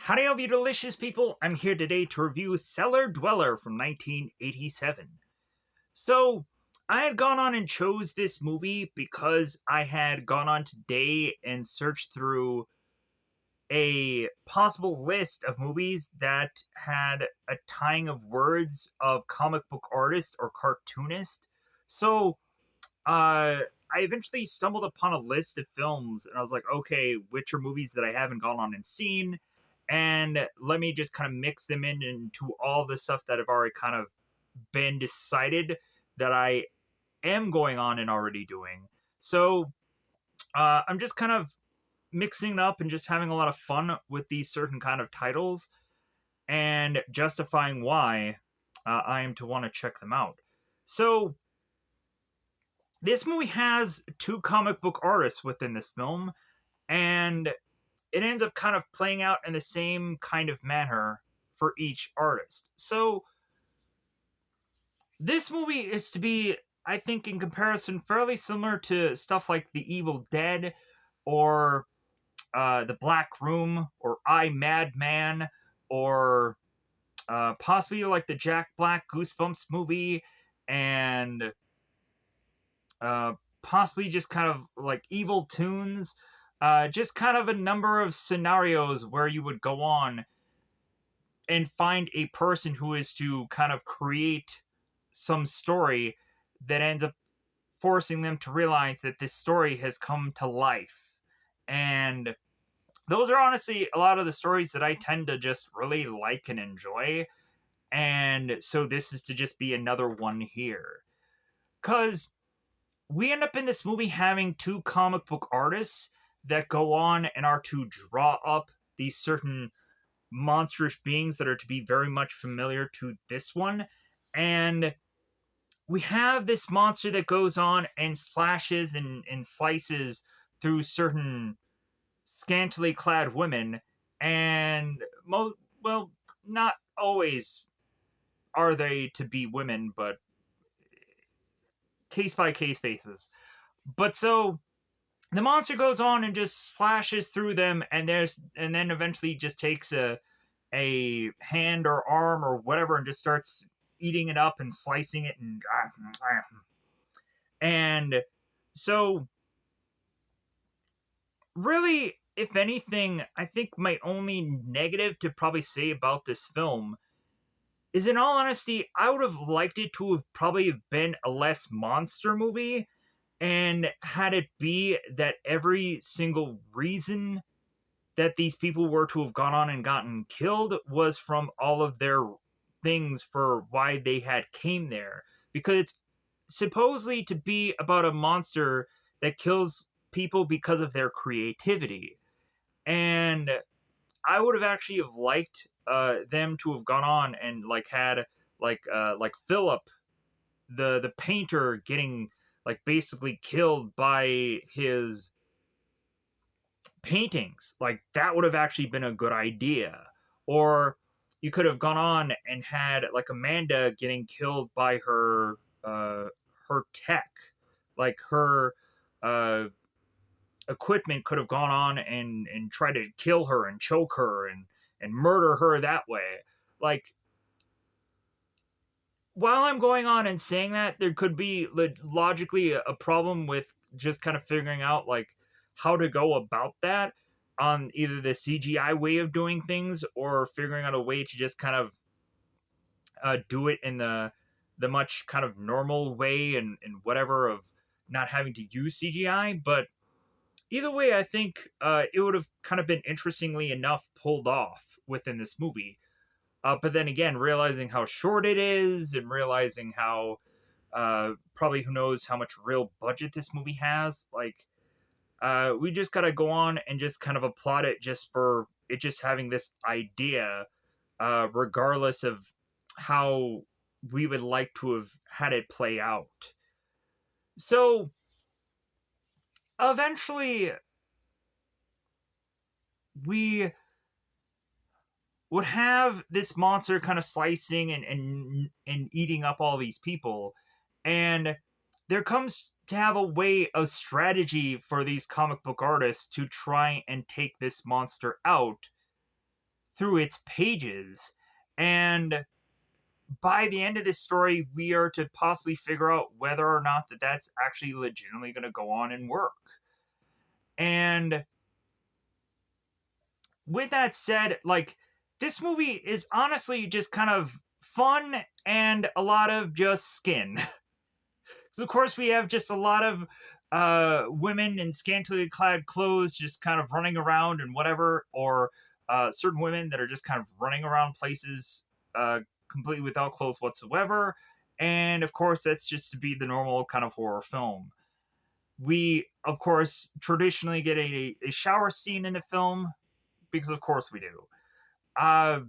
Howdy, all you delicious people! I'm here today to review Cellar Dweller from 1987. So, I had gone on and chose this movie because I had gone on today and searched through a possible list of movies that had a tying of words of comic book artist or cartoonist. So, I eventually stumbled upon a list of films, and I was like, okay, which are movies that I haven't gone on and seen, and let me just kind of mix them in into all the stuff that have already kind of been decided that I am going on and already doing. So I'm just kind of mixing it up and just having a lot of fun with these certain kind of titles and justifying why I am to want to check them out. So this movie has two comic book artists within this film, and it ends up kind of playing out in the same kind of manner for each artist. So this movie is to be, I think, in comparison, fairly similar to stuff like The Evil Dead or The Black Room or I Madman or possibly like the Jack Black Goosebumps movie and uh, possibly just kind of like Evil Tunes. Just kind of a number of scenarios where you would go on and find a person who is to kind of create some story that ends up forcing them to realize that this story has come to life. And those are honestly a lot of the stories that I tend to just really like and enjoy. And so this is to just be another one here. Because we end up in this movie having two comic book artists that go on and are to draw up these certain monstrous beings that are to be very much familiar to this one. And we have this monster that goes on and slashes and slices through certain scantily clad women. And, well, not always are they to be women, but case by case basis. But so the monster goes on and just slashes through them, and then eventually just takes a hand or arm or whatever and just starts eating it up and slicing it and so really, if anything, I think my only negative to probably say about this film is, in all honesty, I would have liked it to have probably been a less monster movie and had it be that every single reason that these people were to have gone on and gotten killed was from all of their things for why they had came there, because it's supposedly to be about a monster that kills people because of their creativity. And I would have actually have liked them to have gone on and like had like Philip, the painter, getting like basically killed by his paintings. Like that would have actually been a good idea. Or you could have gone on and had like Amanda getting killed by her tech, like her uh, equipment could have gone on and tried to kill her and choke her and murder her that way. Like, while I'm going on and saying that, there could be logically a problem with just kind of figuring out like how to go about that on either the CGI way of doing things or figuring out a way to just kind of do it in the much kind of normal way and whatever of not having to use CGI. But either way, I think it would have kind of been interestingly enough pulled off within this movie. But then again, realizing how short it is and realizing how probably who knows how much real budget this movie has, like we just gotta go on and just kind of applaud it just for it just having this idea, regardless of how we would like to have had it play out. So eventually, we would have this monster kind of slicing and eating up all these people, and there comes to have a way of strategy for these comic book artists to try and take this monster out through its pages. And by the end of this story, we are to possibly figure out whether or not that's actually legitimately going to go on and work. And with that said, like, this movie is honestly just kind of fun and a lot of just skin. So of course, we have just a lot of women in scantily clad clothes just kind of running around and whatever, or certain women that are just kind of running around places uh, completely without clothes whatsoever. And of course, that's just to be the normal kind of horror film. We, of course, traditionally get a shower scene in the film, because of course we do. Uh,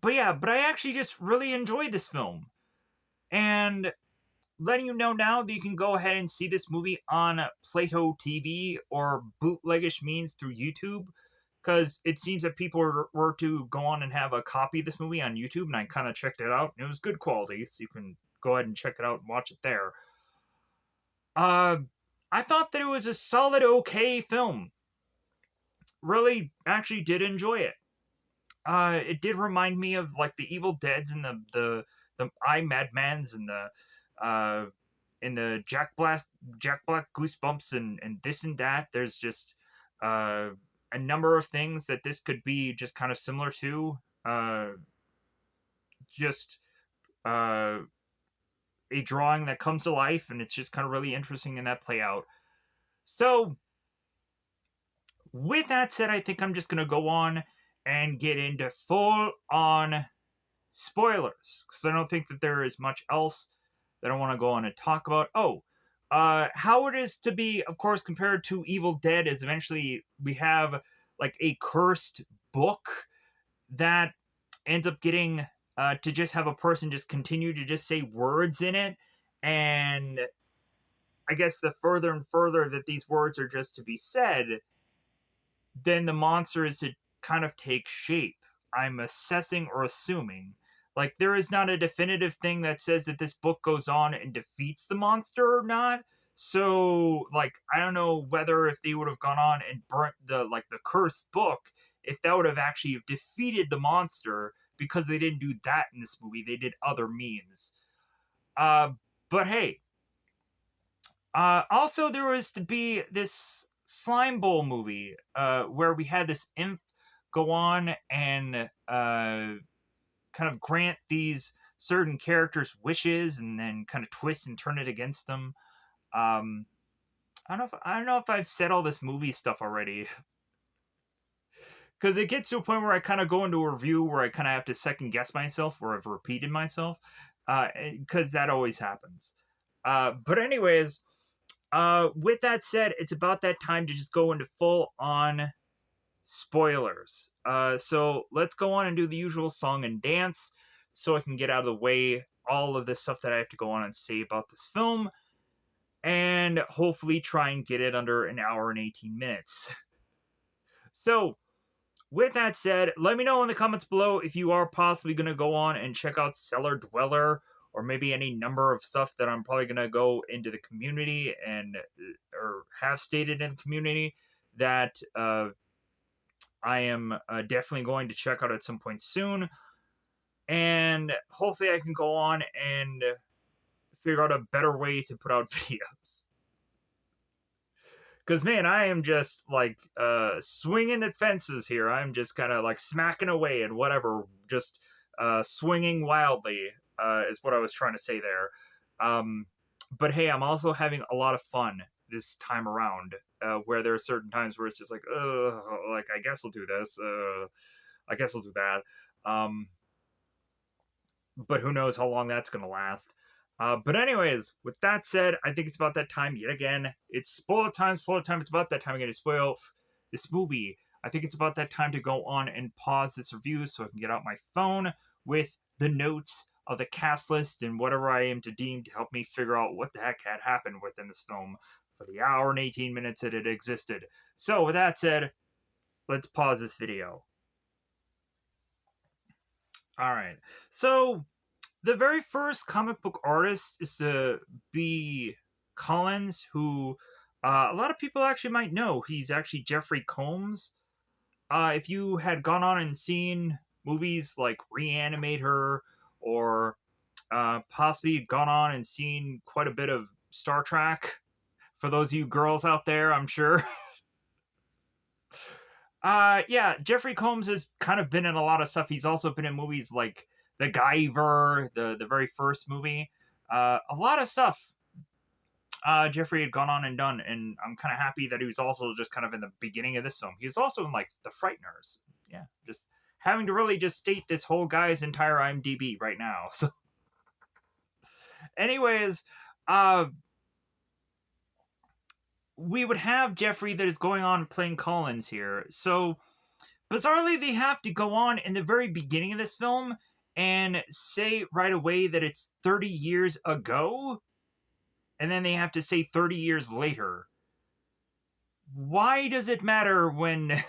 but yeah, but I actually just really enjoyed this film. And letting you know now that you can go ahead and see this movie on Plato TV or bootlegish means through YouTube, because it seems that people were to go on and have a copy of this movie on YouTube, and I kind of checked it out, and it was good quality, so you can go ahead and check it out and watch it there. Uh, I thought that it was a solid, okay film. Really, actually did enjoy it. It did remind me of like the Evil Dead's and the I Madmans and uh the Jack Black Goosebumps and this and that. There's just uh a number of things that this could be just kind of similar to. Just uh a drawing that comes to life, and it's just kind of really interesting in that play out. So with that said, I think I'm just gonna go on and get into full on spoilers, because I don't think that there is much else that I want to go on and talk about. Oh, how it is to be, of course, compared to Evil Dead is eventually we have like a cursed book that ends up getting to just have a person just continue to just say words in it. And I guess the further and further that these words are just to be said, then the monster is to kind of take shape. I'm assessing or assuming. Like, there is not a definitive thing that says that this book goes on and defeats the monster or not. So, like, I don't know whether if they would have gone on and burnt the cursed book, if that would have actually defeated the monster, because they didn't do that in this movie. They did other means. Uh, but hey, also, there was to be this Slime Bowl movie where we had this imp go on and kind of grant these certain characters wishes and then kind of twist and turn it against them. Um, I don't know if I've said all this movie stuff already, because it gets to a point where I kind of go into a review where I kind of have to second guess myself, where I've repeated myself, because that always happens. But anyways, with that said, it's about that time to just go into full on spoilers. So let's go on and do the usual song and dance so I can get out of the way all of this stuff that I have to go on and say about this film, and hopefully try and get it under an hour and 18 minutes. So, with that said, let me know in the comments below if you are possibly going to go on and check out Cellar Dweller, or maybe any number of stuff that I'm probably going to go into the community and or have stated in the community that I am definitely going to check out at some point soon. And hopefully I can go on and figure out a better way to put out videos. Because, man, I am just, like, swinging at fences here. I'm just kind of, like, smacking away and whatever. Just swinging wildly is what I was trying to say there. But, hey, I'm also having a lot of fun this time around, where there are certain times where it's just like, like, I guess I'll do this. I guess I'll do that. But who knows how long that's going to last. But anyways, with that said, I think it's about that time yet again. It's spoiler time, spoiler time. It's about that time again to spoil this movie. I think it's about that time to go on and pause this review so I can get out my phone with the notes of the cast list and whatever I am to deem to help me figure out what the heck had happened within this film for the hour and 18 minutes that it existed. So with that said, let's pause this video. Alright, so the very first comic book artist is to be Collins, who a lot of people actually might know. He's actually Jeffrey Combs. if you had gone on and seen movies like Reanimator, or possibly gone on and seen quite a bit of Star Trek, for those of you girls out there, I'm sure. Yeah, Jeffrey Combs has kind of been in a lot of stuff. He's also been in movies like The Guyver, the very first movie. A lot of stuff Jeffrey had gone on and done, and I'm kind of happy that he was also just kind of in the beginning of this film. He was also in like The Frighteners. Yeah, just having to really just state this whole guy's entire IMDb right now. So, anyways, uh, we would have Jeffrey that is going on playing Collins here. So bizarrely, they have to go on in the very beginning of this film and say right away that it's 30 years ago, and then they have to say 30 years later. Why does it matter when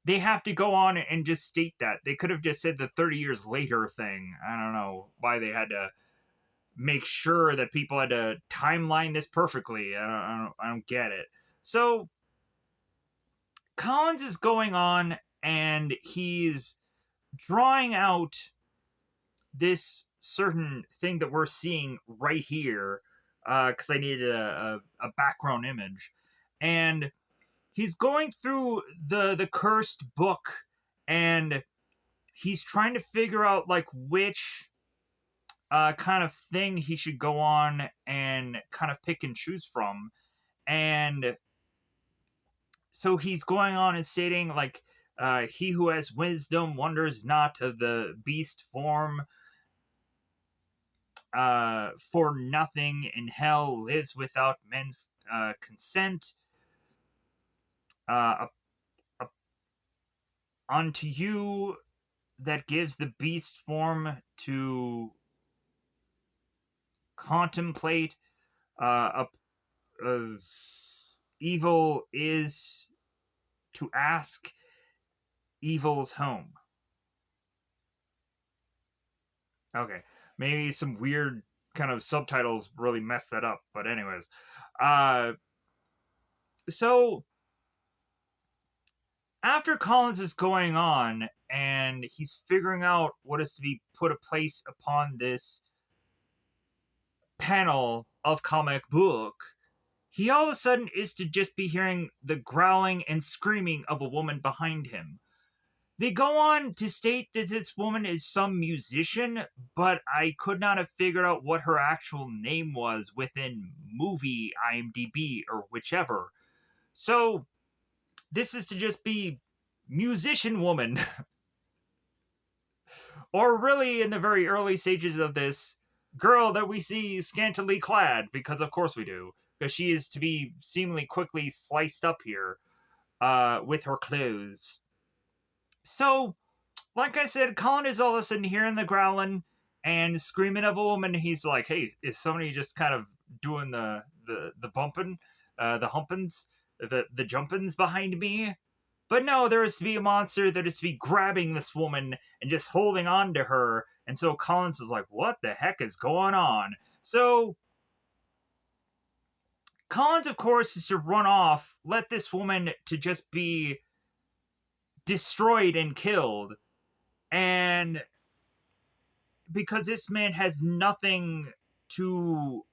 they have to go on and just state that? They could have just said the 30 years later thing. I don't know why they had to make sure that people had to timeline this perfectly. I don't get it. So Collins is going on and he's drawing out this certain thing that we're seeing right here, because I needed a background image. And he's going through the cursed book, and he's trying to figure out like which kind of thing he should go on and kind of pick and choose from. And so he's going on and stating like, he who has wisdom wonders not of the beast form, for nothing in hell lives without men's consent. Uh, unto you that gives the beast form to contemplate, uh, evil is to ask evil's home. Okay, maybe some weird kind of subtitles really messed that up, but anyways, uh, so after Collins is going on and he's figuring out what is to be put a place upon this panel of comic book, he all of a sudden is to just be hearing the growling and screaming of a woman behind him. They go on to state that this woman is some musician, but I could not have figured out what her actual name was within movie IMDb or whichever. So this is to just be musician woman. Or really, in the very early stages of this, girl that we see scantily clad, because of course we do, because she is to be seemingly quickly sliced up here with her clothes. So, like I said, Colin is all of a sudden hearing the growling and screaming of a woman. He's like, hey, is somebody just kind of doing the bumping, the humpings, the jumpings behind me? But no, there is to be a monster that is to be grabbing this woman and just holding on to her. And so Collins is like, what the heck is going on? So Collins, of course, is to run off, let this woman to just be destroyed and killed. And because this man has nothing to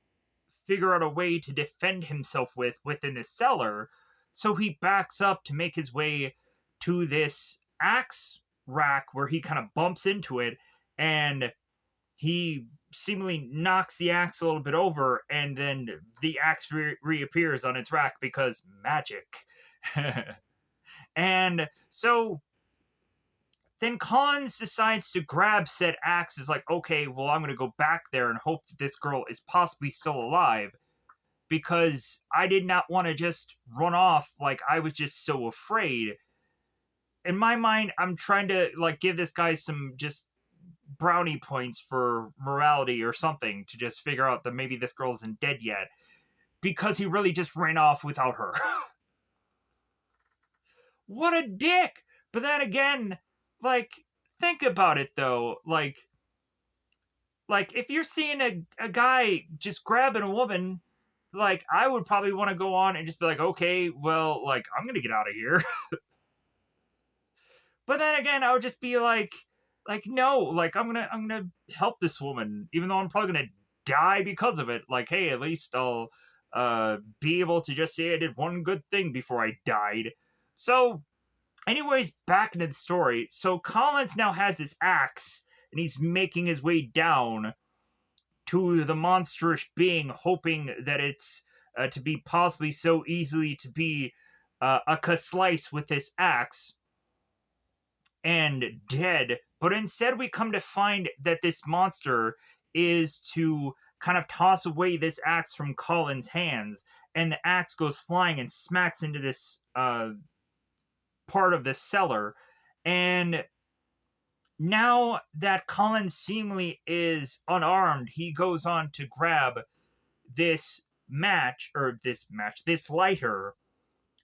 figure out a way to defend himself with within the cellar, so he backs up to make his way to this axe rack where he kind of bumps into it, and he seemingly knocks the axe a little bit over, and then the axe reappears on its rack because magic. And so then Collins decides to grab said axe. Is like, okay, well, I'm going to go back there and hope that this girl is possibly still alive, because I did not want to just run off. Like, I was just so afraid. In my mind, I'm trying to like give this guy some just brownie points for morality or something, to just figure out that maybe this girl isn't dead yet, because he really just ran off without her. What a dick! But then again, like, think about it though. Like if you're seeing a guy just grabbing a woman, like, I would probably want to go on and just be like, okay, well, like, I'm gonna get out of here. But then again, I would just be like no, like I'm gonna help this woman, even though I'm probably gonna die because of it. Like, hey, at least I'll be able to just say I did one good thing before I died. So, anyways, back into the story. So Collins now has this axe, and he's making his way down to the monstrous being, hoping that it's to be possibly so easily to be a slice with this axe and dead. But instead, we come to find that this monster is to kind of toss away this axe from Colin's hands, and the axe goes flying and smacks into this part of the cellar. And now that Colin seemingly is unarmed, he goes on to grab this lighter,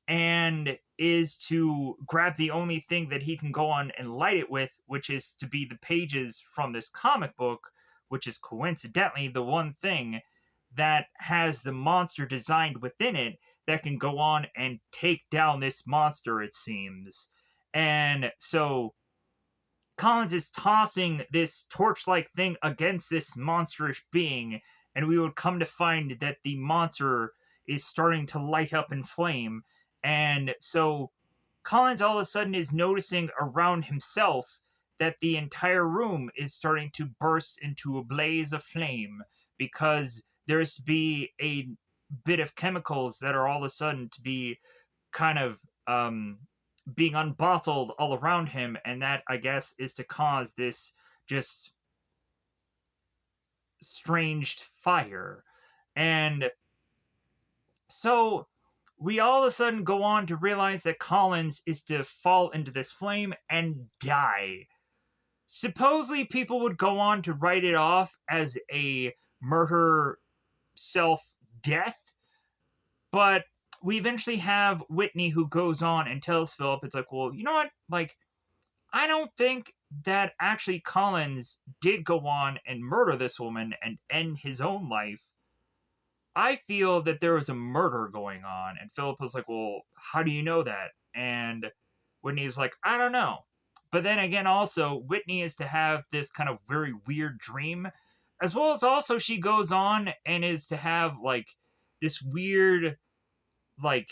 and is to grab the only thing that he can go on and light it with, which is to be the pages from this comic book, which is coincidentally the one thing that has the monster designed within it that can go on and take down this monster, it seems. And so Collins is tossing this torch-like thing against this monstrous being, and we would come to find that the monster is starting to light up in flame. And so Collins all of a sudden is noticing around himself that the entire room is starting to burst into a blaze of flame, because there's to be a bit of chemicals that are all of a sudden to be kind of being unbottled all around him, and that, I guess, is to cause this just strange fire. And so we all of a sudden go on to realize that Collins is to fall into this flame and die. Supposedly, people would go on to write it off as a murder self death, but we eventually have Whitney who goes on and tells Philip, it's like, well, you know what? Like, I don't think that actually Collins did go on and murder this woman and end his own life. I feel that there was a murder going on. And Philip was like, well, how do you know that? And Whitney's like, I don't know. But then again, also, Whitney is to have this kind of very weird dream, as well as also she goes on and is to have like this weird, like,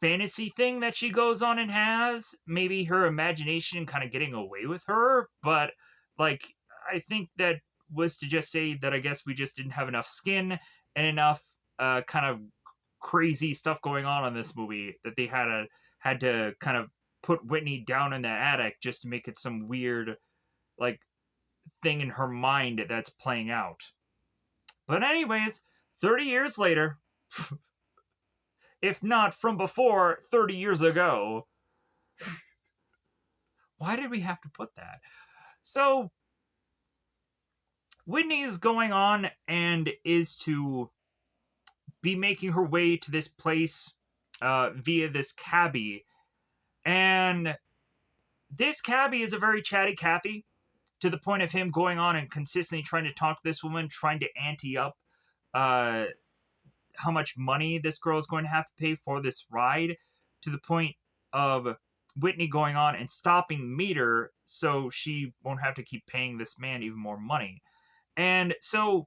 fantasy thing that she goes on and has. Maybe her imagination kind of getting away with her, but like, I think that was to just say that I guess we just didn't have enough skin and enough kind of crazy stuff going on in this movie, that they had to kind of put Whitney down in the attic just to make it some weird like thing in her mind that's playing out. But anyways, 30 years later, if not from before 30 years ago. Why did we have to put that? So, Whitney is going on and is to be making her way to this place via this cabbie. And this cabbie is a very chatty Cathy, to the point of him going on and consistently trying to talk to this woman, trying to ante up uh, how much money this girl is going to have to pay for this ride, to the point of Whitney going on and stopping the meter so she won't have to keep paying this man even more money. And so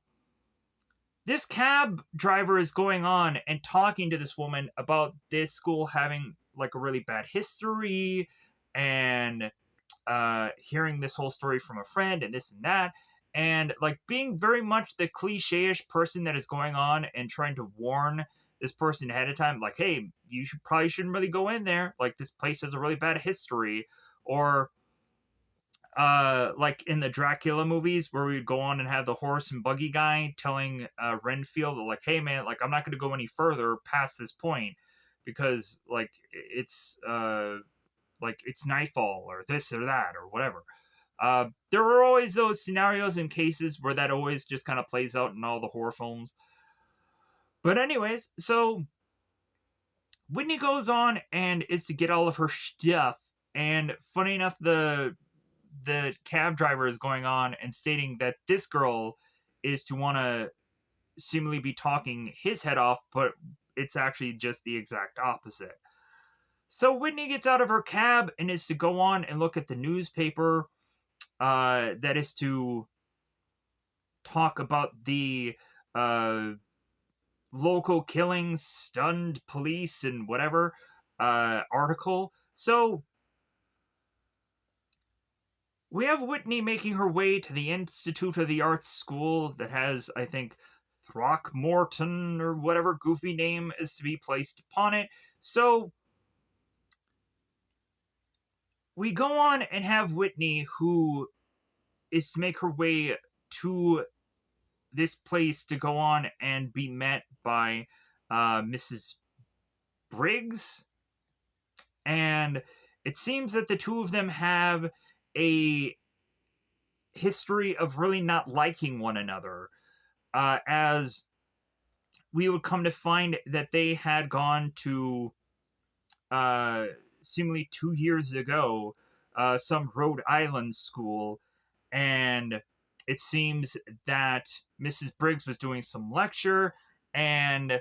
this cab driver is going on and talking to this woman about this school having like a really bad history, and hearing this whole story from a friend and this and that, and like being very much the cliche-ish person that is going on and trying to warn this person ahead of time, like, hey, you probably shouldn't really go in there, like this place has a really bad history. Or like in the Dracula movies where we'd go on and have the horse and buggy guy telling Renfield, like, hey man, like I'm not going to go any further past this point because like it's nightfall or this or that or whatever. There are always those scenarios and cases where that always just kind of plays out in all the horror films. But anyways, so Whitney goes on and is to get all of her stuff, and funny enough, the cab driver is going on and stating that this girl is to want to seemingly be talking his head off, but it's actually just the exact opposite. So Whitney gets out of her cab and is to go on and look at the newspaper that is to talk about the uh, local killings, stunned police, and whatever article. So we have Whitney making her way to the Institute of the Arts School that has, I think, Throckmorton or whatever goofy name is to be placed upon it. So we go on and have Whitney, who is to make her way to this place to go on and be met by Mrs. Briggs. And it seems that the two of them have a history of really not liking one another, as we would come to find that they had gone to uh, seemingly 2 years ago some Rhode Island school, and it seems that Mrs. Briggs was doing some lecture, and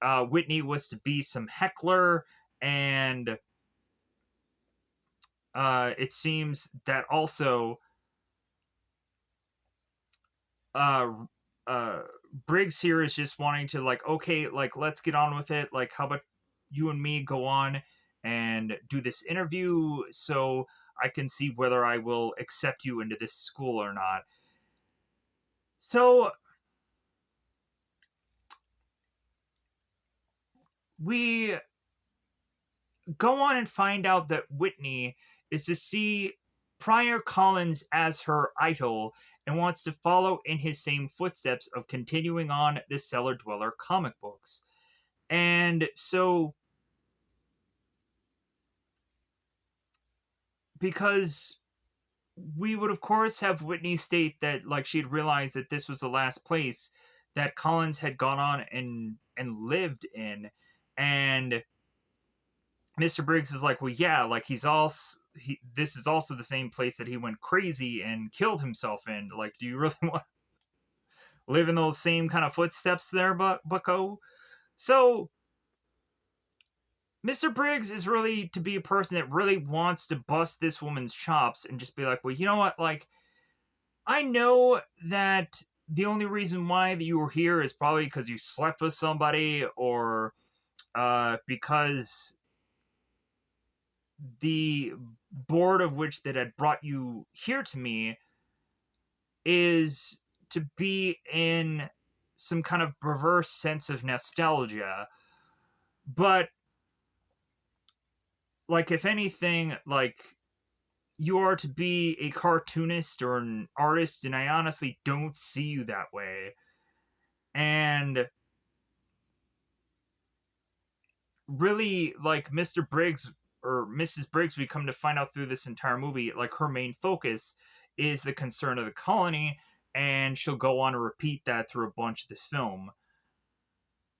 Whitney was to be some heckler, and it seems that also uh, uh, Briggs here is just wanting to like, okay, like let's get on with it. Like, how about you and me go on and do this interview so I can see whether I will accept you into this school or not. So we go on and find out that Whitney is to see Prior Collins as her idol and wants to follow in his same footsteps of continuing on the Cellar Dweller comic books. And so, because we would, of course, have Whitney state that, like, she'd realized that this was the last place that Collins had gone on and lived in, and Mr. Briggs is like, well, yeah, like this is also the same place that he went crazy and killed himself in. Like, do you really want to live in those same kind of footsteps there, Bucko? So Mr. Briggs is really to be a person that really wants to bust this woman's chops and just be like, well, you know what? Like, I know that the only reason why that you were here is probably because you slept with somebody or because the board of which that had brought you here to me is to be in some kind of perverse sense of nostalgia. But, like, if anything, like, you are to be a cartoonist or an artist, and I honestly don't see you that way. And really, like, Mr. Briggs or Mrs. Briggs, we come to find out through this entire movie, like, her main focus is the concern of the colony, and she'll go on to repeat that through a bunch of this film.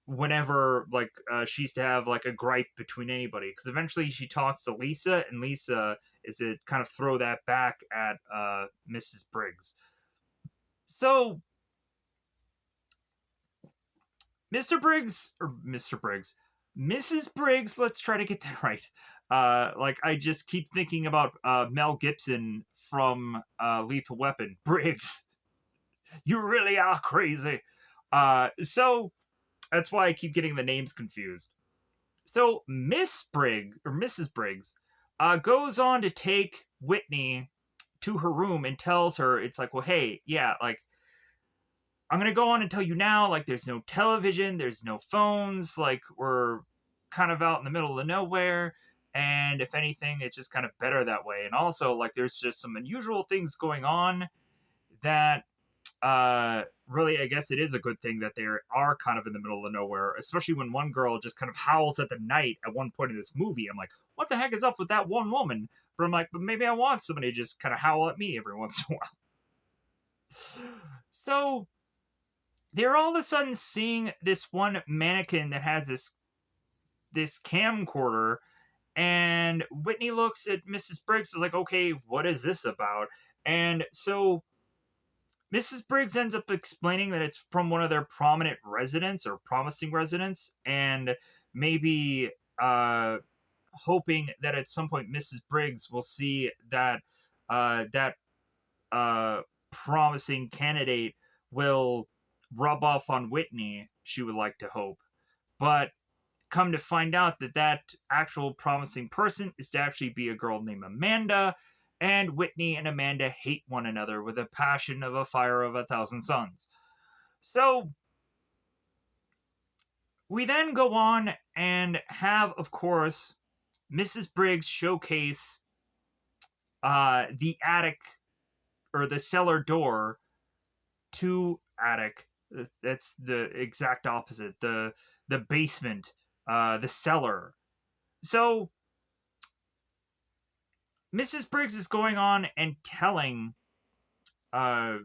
Whenever, like, she's to have like a gripe between anybody, because eventually she talks to Lisa, and Lisa is to kind of throw that back at Mrs. Briggs. So Mr. Briggs, or Mr. Briggs, Mrs. Briggs, let's try to get that right. Like, I just keep thinking about Mel Gibson from Lethal Weapon. Briggs, you really are crazy. So that's why I keep getting the names confused. So Miss Briggs, or Mrs. Briggs, goes on to take Whitney to her room and tells her, it's like, well, hey, yeah, like, I'm gonna go on and tell you now, like, there's no television, there's no phones, like, we're kind of out in the middle of nowhere, and if anything, it's just kind of better that way. And also, like, there's just some unusual things going on that really, I guess it is a good thing that they are kind of in the middle of nowhere, especially when one girl just kind of howls at the night at one point in this movie. I'm like, what the heck is up with that one woman? But I'm like, but maybe I want somebody to just kind of howl at me every once in a while. So they're all of a sudden seeing this one mannequin that has this camcorder, and Whitney looks at Mrs. Briggs is like, okay, what is this about? And so Mrs. Briggs ends up explaining that it's from one of their prominent residents or promising residents, and maybe hoping that at some point Mrs. Briggs will see that uh, promising candidate will rub off on Whitney. She would like to hope, but come to find out that that actual promising person is to actually be a girl named Amanda, and Whitney and Amanda hate one another with a passion of a fire of 1,000 suns. So we then go on and have, of course, Mrs. Briggs showcase the attic or the cellar door to attic. That's the exact opposite. The basement, the cellar. So Mrs. Briggs is going on and telling uh,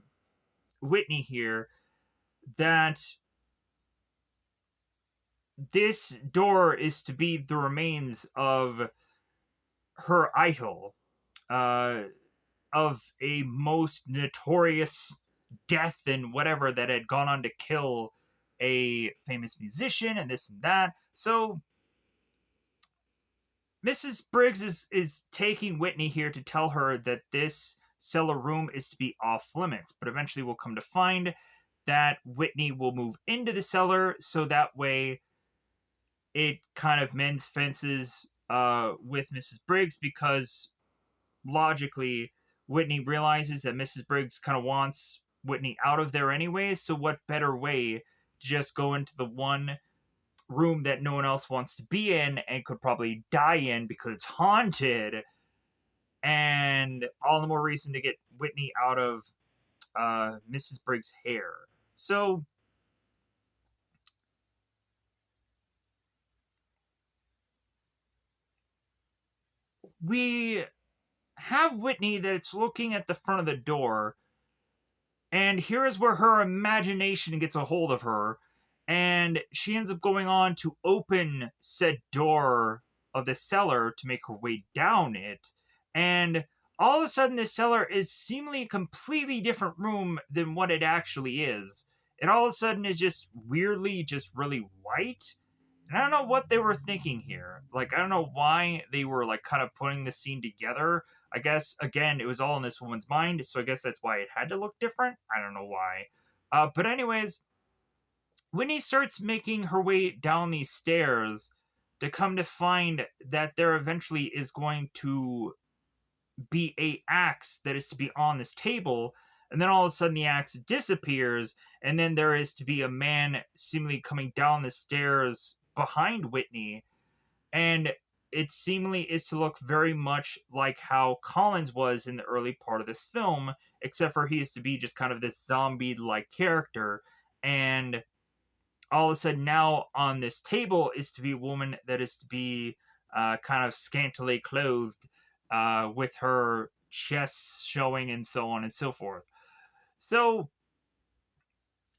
Whitney here that this door is to be the remains of her idol, uh, of a most notorious death and whatever that had gone on to kill a famous musician and this and that. So Mrs. Briggs is taking Whitney here to tell her that this cellar room is to be off limits, but eventually we'll come to find that Whitney will move into the cellar so that way it kind of mends fences with Mrs. Briggs because logically Whitney realizes that Mrs. Briggs kind of wants Whitney out of there anyways, so what better way to just go into the one room that no one else wants to be in and could probably die in because it's haunted, and all the more reason to get Whitney out of Mrs. Briggs' hair. So we have Whitney that's looking at the front of the door, and here is where her imagination gets a hold of her, and she ends up going on to open said door of the cellar to make her way down it. And all of a sudden, the cellar is seemingly a completely different room than what it actually is. It all of a sudden is just weirdly just really white. And I don't know what they were thinking here. Like, I don't know why they were like kind of putting the scene together. I guess again, it was all in this woman's mind, so I guess that's why it had to look different. I don't know why. But anyways, Winnie starts making her way down these stairs to come to find that there eventually is going to be a axe that is to be on this table, and then all of a sudden the axe disappears, and then there is to be a man seemingly coming down the stairs behind Whitney, and it seemingly is to look very much like how Collins was in the early part of this film, except for he is to be just kind of this zombie like character. And all of a sudden, now on this table is to be a woman that is to be kind of scantily clothed, with her chest showing, and so on and so forth. So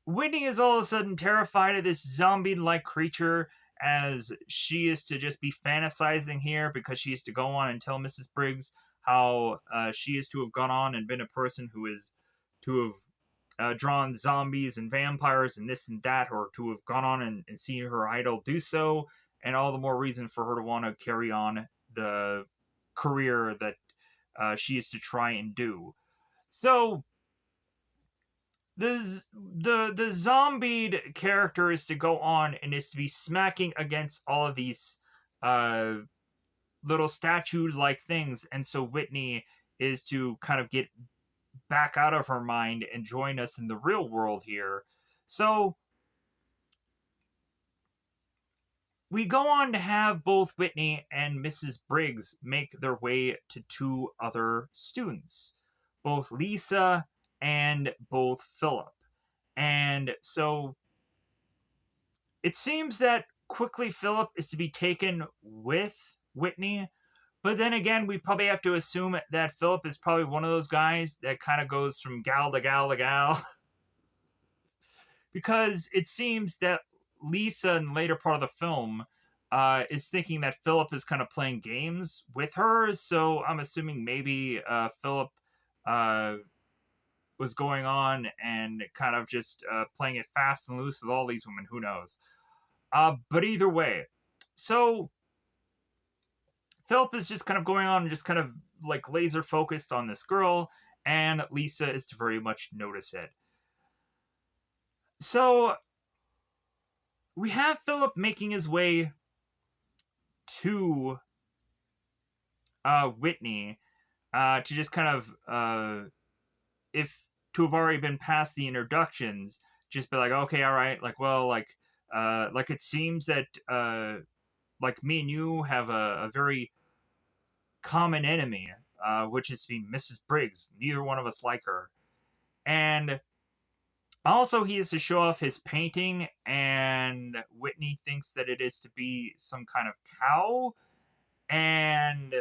Whitney is all of a sudden terrified of this zombie like creature, as she is to just be fantasizing here because she is to go on and tell Mrs. Briggs how she is to have gone on and been a person who is to have drawn zombies and vampires and this and that, or to have gone on and seen her idol do so, and all the more reason for her to want to carry on the career that she is to try and do. So the zombied character is to go on and is to be smacking against all of these uh, little statue like things, and so Whitney is to kind of get back out of her mind and join us in the real world here. So we go on to have both Whitney and Mrs. Briggs make their way to two other students, both Lisa and both Philip. And so it seems that quickly Philip is to be taken with Whitney, but then again, we probably have to assume that Philip is probably one of those guys that kind of goes from gal to gal to gal. Because it seems that Lisa, in the later part of the film, is thinking that Philip is kind of playing games with her. So I'm assuming maybe Philip uh, was going on and kind of just playing it fast and loose with all these women. Who knows? But either way, so Philip is just kind of going on and just kind of like laser focused on this girl, and Lisa is to very much notice it. So we have Philip making his way to Whitney to just kind of if to have already been past the introductions, just be like, okay, all right, like, well, like it seems that like me and you have a very common enemy, which is to be Mrs. Briggs. Neither one of us like her, and also he is to show off his painting, and Whitney thinks that it is to be some kind of cow, and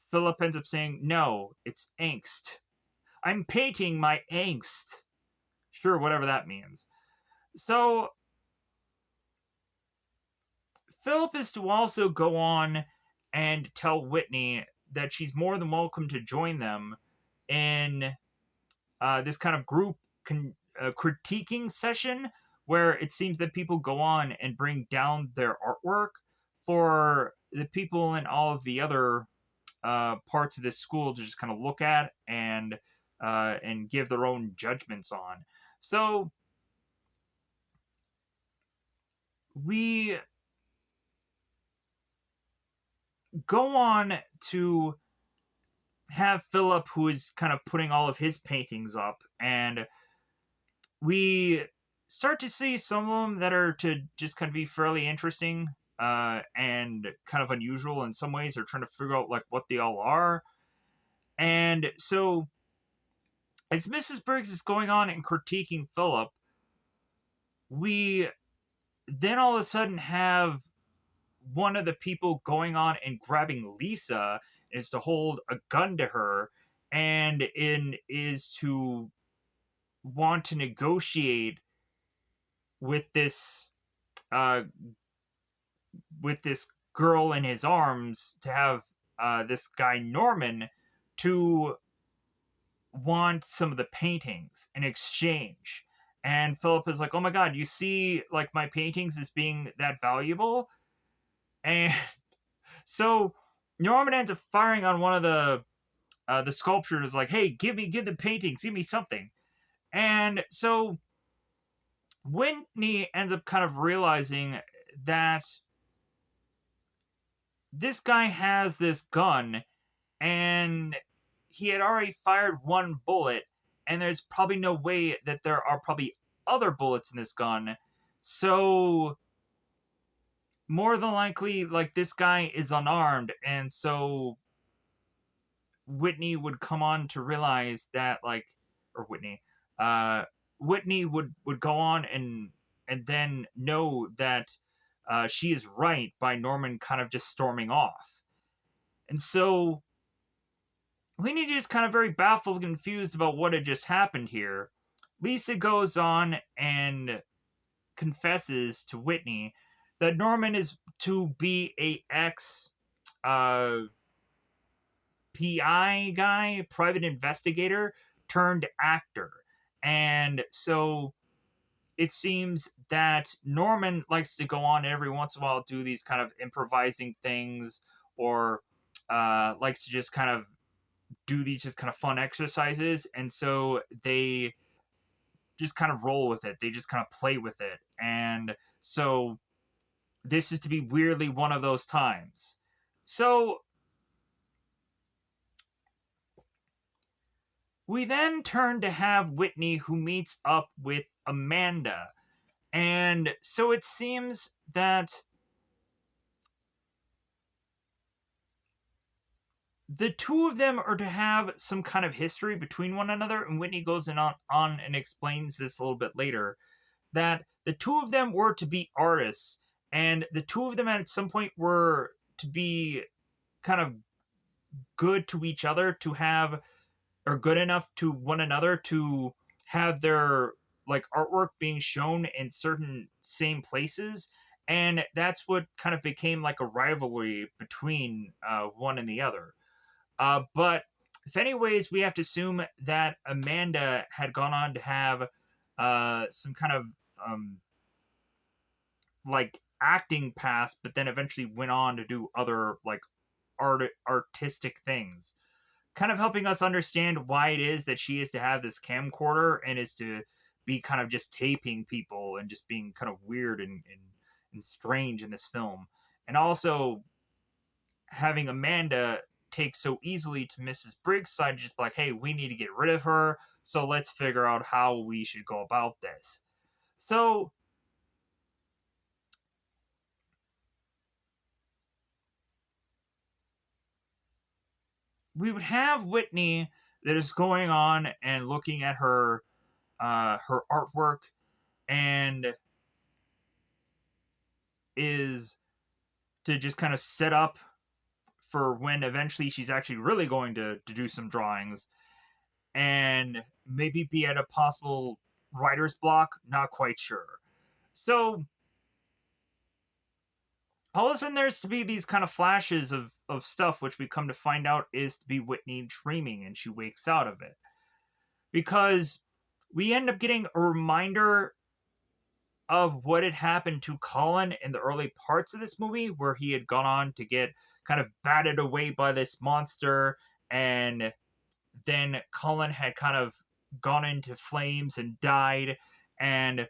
Philip ends up saying, no, it's angst. I'm painting my angst. Sure, whatever that means. So, Philip is to also go on and tell Whitney that she's more than welcome to join them in this kind of group critiquing session where it seems that people go on and bring down their artwork for the people in all of the other parts of this school to just kind of look at and give their own judgments on. So we go on to have Philip, who is kind of putting all of his paintings up, and we start to see some of them that are to just kind of be fairly interesting and kind of unusual in some ways. They're trying to figure out like what they all are, and so as Mrs. Briggs is going on and critiquing Philip, we then all of a sudden have one of the people going on and grabbing Lisa is to hold a gun to her and is to want to negotiate with this uh, with this girl in his arms to have this guy Norman to want some of the paintings in exchange. And Philip is like, "Oh my god, you see like my paintings as being that valuable?" And so Norman ends up firing on one of the sculptures, like, "Hey, give the paintings, give me something." And so Whitney ends up kind of realizing that this guy has this gun and he had already fired one bullet, and there's probably no way that there are probably other bullets in this gun. So more than likely, like, this guy is unarmed, and so Whitney would come on to realize that, like, or uh, Whitney would go on and then know that she is right by Norman kind of just storming off. And so Whitney just kind of very baffled and confused about what had just happened here. Lisa goes on and confesses to Whitney that Norman is to be a ex uh, PI guy, private investigator turned actor. And so it seems that Norman likes to go on every once in a while do these kind of improvising things or likes to just kind of do these just kind of fun exercises. And so they just kind of roll with it. They just kind of play with it. And so this is to be weirdly one of those times. So we then turn to have Whitney, who meets up with Amanda. And so it seems that the two of them are to have some kind of history between one another. And Whitney goes on and explains this a little bit later that the two of them were to be artists. And the two of them at some point were to be kind of good to each other, to have are good enough to one another to have their like artwork being shown in certain same places, and that's what kind of became like a rivalry between one and the other. But if anyways, we have to assume that Amanda had gone on to have some kind of like acting past, but then eventually went on to do other like artistic things, kind of helping us understand why it is that she is to have this camcorder and is to be kind of just taping people and just being kind of weird and strange in this film. And also having Amanda take so easily to Mrs. Briggs' side, just like, hey, we need to get rid of her, so let's figure out how we should go about this. So we would have Whitney that is going on and looking at her artwork and is to just kind of set up for when eventually she's actually really going to do some drawings and maybe be at a possible writer's block, not quite sure. So all of a sudden there's to be these kind of flashes of stuff which we come to find out is to be Whitney dreaming and she wakes out of it. Because we end up getting a reminder of what had happened to Colin in the early parts of this movie, where he had gone on to get kind of batted away by this monster, and then Colin had kind of gone into flames and died, and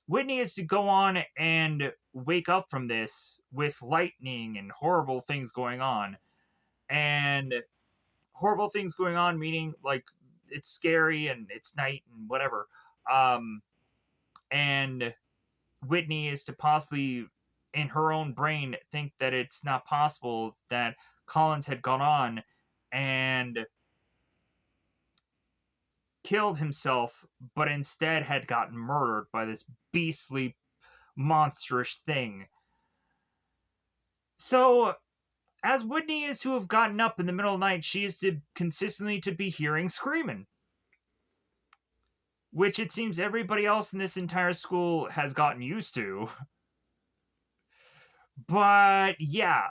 Whitney is to go on and wake up from this with lightning and horrible things going on. And horrible things going on, meaning like it's scary and it's night and whatever. And Whitney is to possibly, in her own brain, think that it's not possible that Collins had gone on and killed himself, but instead had gotten murdered by this beastly, monstrous thing. So, as Whitney is to have gotten up in the middle of the night, she is to consistently to be hearing screaming, which it seems everybody else in this entire school has gotten used to. But yeah,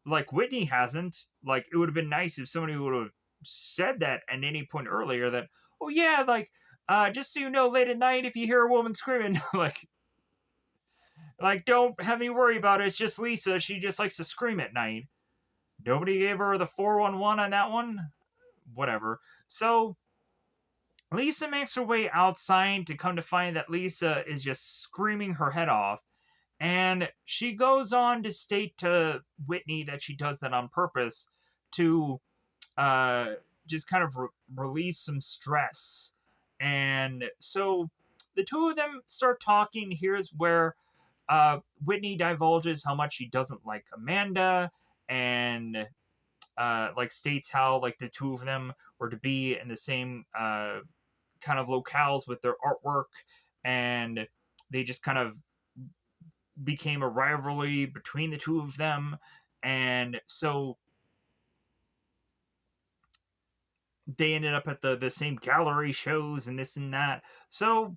like Whitney hasn't. Like it would have been nice if somebody would have said that at any point earlier that, oh yeah, like just so you know, late at night if you hear a woman screaming, like don't have me worry about it. It's just Lisa. She just likes to scream at night. Nobody gave her the 411 on that one. Whatever. So Lisa makes her way outside to come to find that Lisa is just screaming her head off. And she goes on to state to Whitney that she does that on purpose to uh, just kind of release some stress. And so the two of them start talking. Here's where Whitney divulges how much she doesn't like Amanda and like states how like the two of them were to be in the same kind of locales with their artwork, and they just kind of became a rivalry between the two of them. And so they ended up at the same gallery shows and this and that. So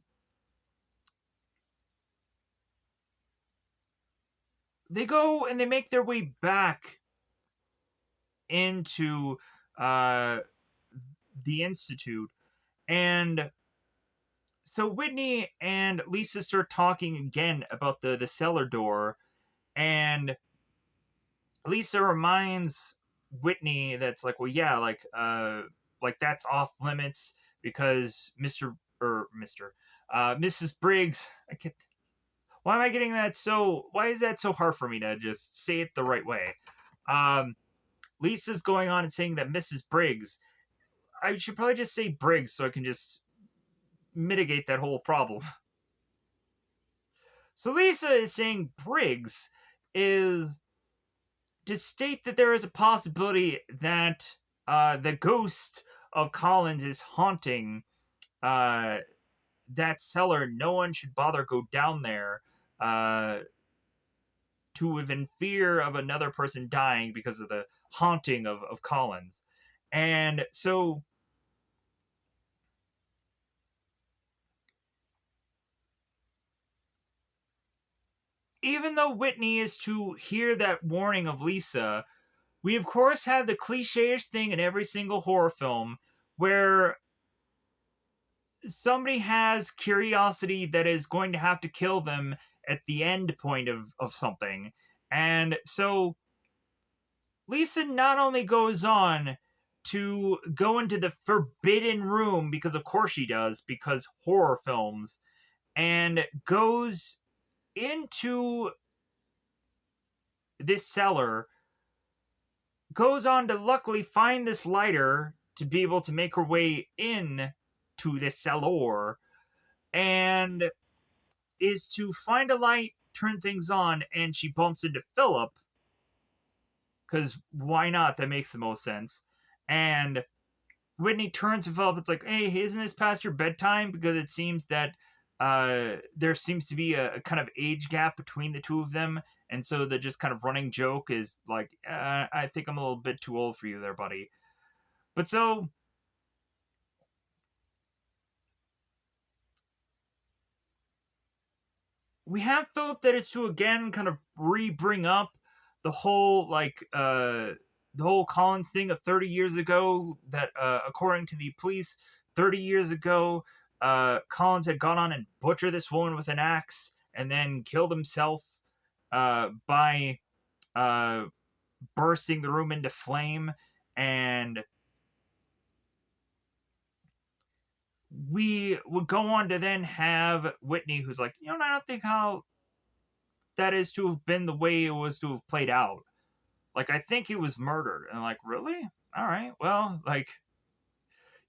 they go and they make their way back into uh, the Institute. And so Whitney and Lisa start talking again about the cellar door. And Lisa reminds Whitney that's like, well, yeah, like that's off limits because Mrs. Briggs. I get why am I getting that so? Why is that so hard for me to just say it the right way? Um, Lisa's going on and saying that Mrs. Briggs. I should probably just say Briggs so I can just mitigate that whole problem. So Lisa is saying Briggs is to state that there is a possibility that the ghost of Collins is haunting uh, that cellar. No one should bother go down there uh, to live in fear of another person dying because of the haunting of Collins. And so even though Whitney is to hear that warning of Lisa, we of course have the cliche-ish thing in every single horror film where somebody has curiosity that is going to have to kill them at the end point of something. And so Lisa not only goes on to go into the forbidden room, because of course she does, because horror films, and goes into this cellar, goes on to luckily find this lighter to be able to make her way in to this cellar, and is to find a light, turn things on, and she bumps into Philip, because why not? That makes the most sense. And Whitney turns to Philip. It's like, hey, isn't this past your bedtime? Because it seems that there seems to be a kind of age gap between the two of them. And so the just kind of running joke is like, I think I'm a little bit too old for you there, buddy. But so we have Philip that is to again kind of re-bring up the whole the whole Collins thing of 30 years ago, that according to the police 30 years ago, Collins had gone on and butchered this woman with an axe and then killed himself by uh, bursting the room into flame. And we would go on to then have Whitney, who's like, I don't think how that is to have been the way it was to have played out. Like, I think he was murdered. And I'm like, really? All right. Well, like,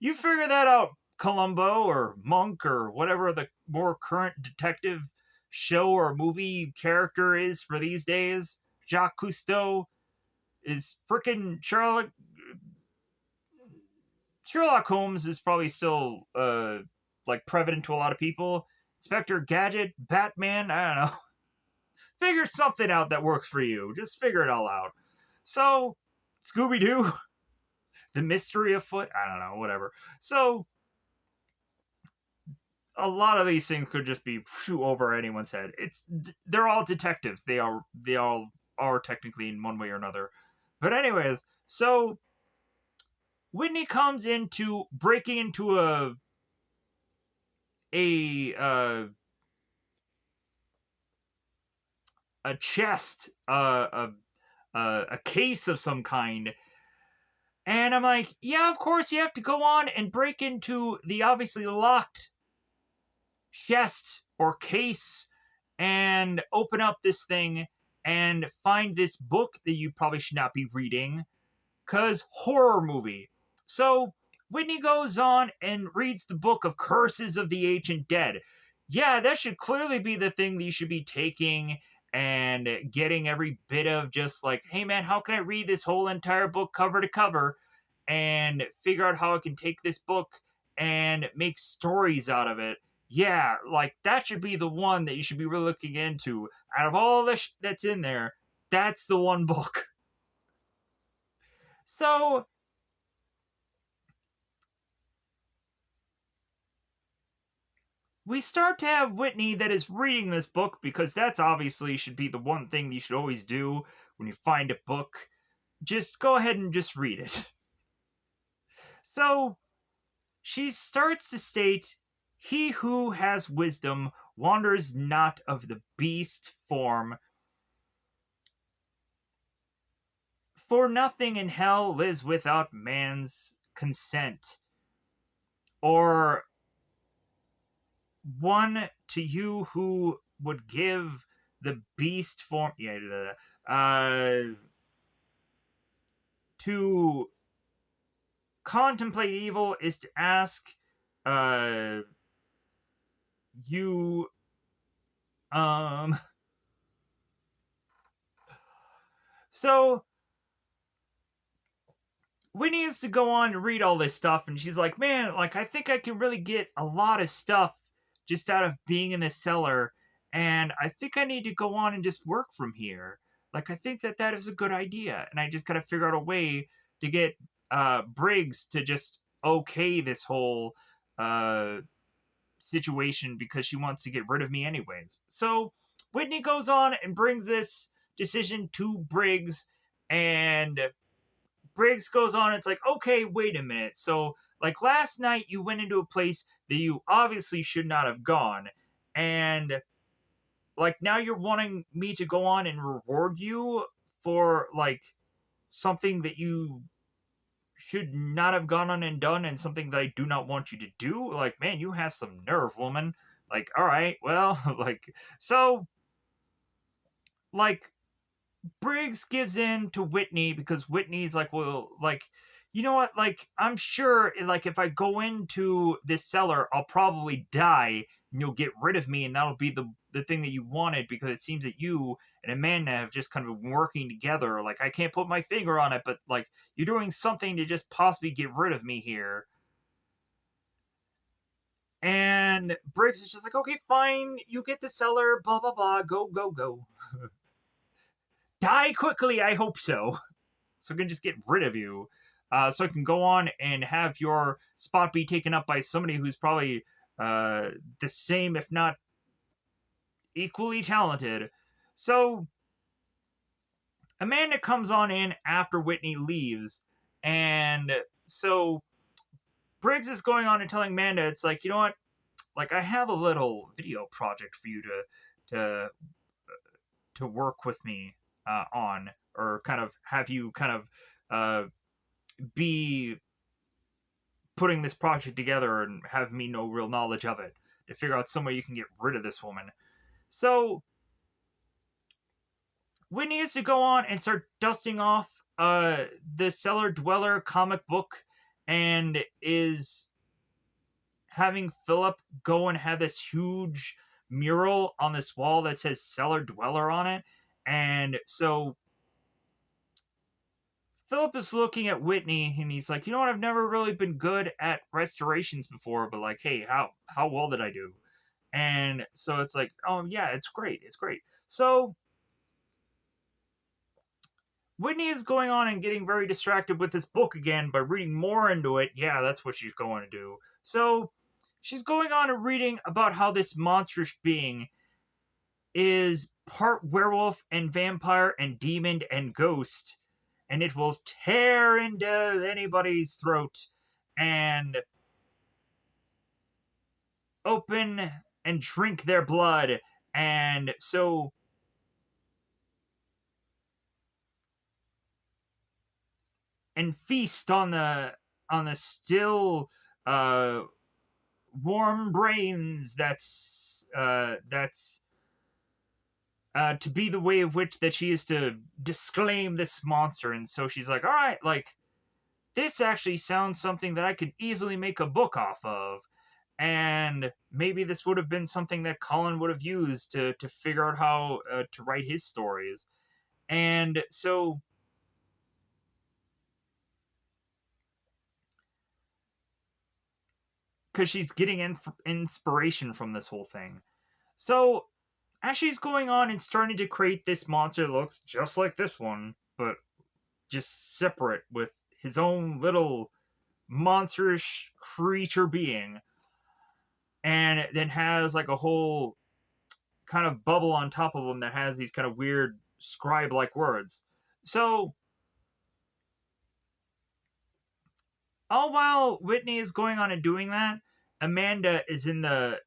you figure that out, Columbo or Monk or whatever the more current detective show or movie character is for these days. Jacques Cousteau is freaking Sherlock Holmes is probably still like prevalent to a lot of people. Inspector Gadget, Batman, I don't know. Figure something out that works for you. Just figure it all out. So, Scooby Doo, the mystery afoot. I don't know, whatever. So, a lot of these things could just be over anyone's head. They're all detectives. They all are technically in one way or another. But anyways, so Whitney comes into breaking into a uh, a chest, a case of some kind. And I'm like, yeah, of course you have to go on and break into the obviously locked chest or case and open up this thing and find this book that you probably should not be reading, because horror movie. So Whitney goes on and reads the book of Curses of the Ancient Dead. Yeah, that should clearly be the thing that you should be taking and getting every bit of, just like, hey man, how can I read this whole entire book cover to cover and figure out how I can take this book and make stories out of it. Yeah, like that should be the one that you should be really looking into. Out of all the that's in there, that's the one book. So we start to have Whitney that is reading this book, because that's obviously should be the one thing you should always do when you find a book. Just go ahead and just read it. So she starts to state, he who has wisdom wanders not of the beast form, for nothing in hell lives without man's consent. Or one to you who would give the beast form, to contemplate evil is to ask uh you so Winnie has to go on and read all this stuff, and she's like, man, like, I think I can really get a lot of stuff just out of being in the cellar, and I think I need to go on and just work from here. Like, I think that that is a good idea, and I just gotta figure out a way to get Briggs to just okay this whole situation, because she wants to get rid of me anyways. So Whitney goes on and brings this decision to Briggs, and Briggs goes on. It's like, okay, wait a minute. So, like, last night you went into a place that you obviously should not have gone, and like now you're wanting me to go on and reward you for like something that you should not have gone on and done and something that I do not want you to do. Like, man, you have some nerve, woman. Like, all right, well, like, so, like, Briggs gives in to Whitney because Whitney's like, well, like, you know what? Like, I'm sure, like, if I go into this cellar, I'll probably die, and you'll get rid of me, and that'll be the thing that you wanted because it seems that you and Amanda have just kind of been working together. Like, I can't put my finger on it, but like, you're doing something to just possibly get rid of me here. And Briggs is just like, okay, fine, you get the cellar, blah blah blah, go go go, die quickly. I hope so. So I can just get rid of you. So I can go on and have your spot be taken up by somebody who's probably the same, if not equally talented. So Amanda comes on in after Whitney leaves, and so Briggs is going on and telling Amanda, it's like, you know what? Like, I have a little video project for you to to work with me on, or kind of have you kind of uh, be putting this project together and have me no real knowledge of it to figure out some way you can get rid of this woman. So Whitney is to go on and start dusting off the Cellar Dweller comic book and is having Philip go and have this huge mural on this wall that says Cellar Dweller on it. And so Philip is looking at Whitney and he's like, you know what, I've never really been good at restorations before, but like, hey, how well did I do? And so it's like, oh yeah, it's great, it's great. So Whitney is going on and getting very distracted with this book again by reading more into it. Yeah, that's what she's going to do. So she's going on and reading about how this monstrous being is part werewolf and vampire and demon and ghost, and it will tear into anybody's throat and open and drink their blood. And so and feast on the still uh warm brains that's to be the way of which that she is to disclaim this monster. And so she's like, all right, like, this actually sounds something that I could easily make a book off of. And maybe this would have been something that Colin would have used to figure out how to write his stories. And so because she's getting inspiration from this whole thing. So as she's going on and starting to create this monster that looks just like this one, but just separate with his own little monsterish creature being, and then has like a whole kind of bubble on top of him that has these kind of weird scribe like words. So all while Whitney is going on and doing that, Amanda is in the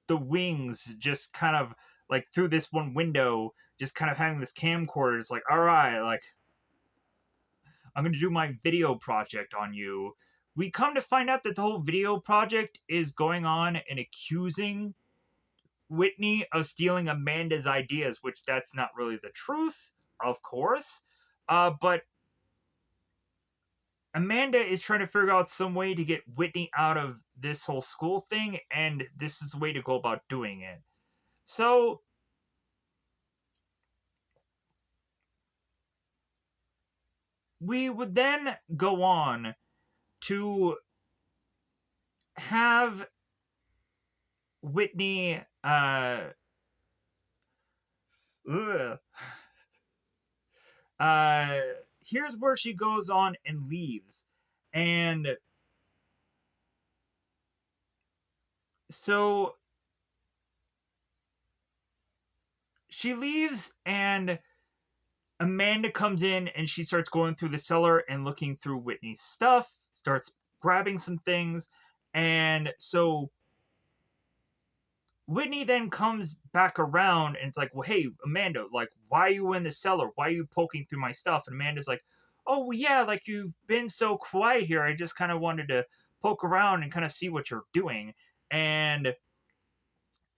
wings, just kind of like through this one window, just kind of having this camcorder. It's like, all right, like, I'm going to do my video project on you. We come to find out that the whole video project is going on and accusing Whitney of stealing Amanda's ideas, which that's not really the truth, of course. But Amanda is trying to figure out some way to get Whitney out of this whole school thing, and this is the way to go about doing it. So we would then go on to have Whitney ugh, uh here's where she goes on and leaves. And so she leaves and Amanda comes in and she starts going through the cellar and looking through Whitney's stuff, starts grabbing some things. And so Whitney then comes back around and it's like, well, hey, Amanda, like, why are you in the cellar? Why are you poking through my stuff? And Amanda's like, oh, well, yeah, like, you've been so quiet here. I just kind of wanted to poke around and kind of see what you're doing. And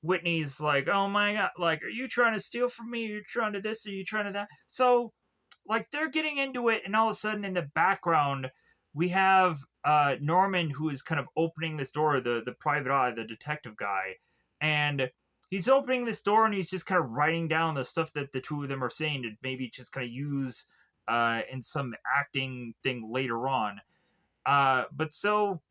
Whitney's like, oh my God, like, are you trying to steal from me? Are you trying to this? Are you trying to that? So, like, they're getting into it, and all of a sudden in the background, we have Norman, who is kind of opening this door, the private eye, the detective guy, and he's opening this door and he's just kind of writing down the stuff that the two of them are saying to maybe just kind of use in some acting thing later on. But so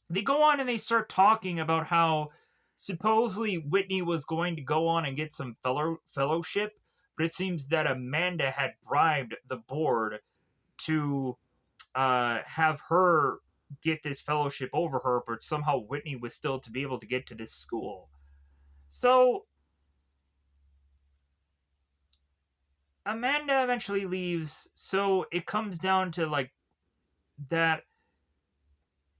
they go on and they start talking about how supposedly Whitney was going to go on and get some fellowship, but it seems that Amanda had bribed the board to have her get this fellowship over her, but somehow Whitney was still to be able to get to this school. So Amanda eventually leaves, so it comes down to like that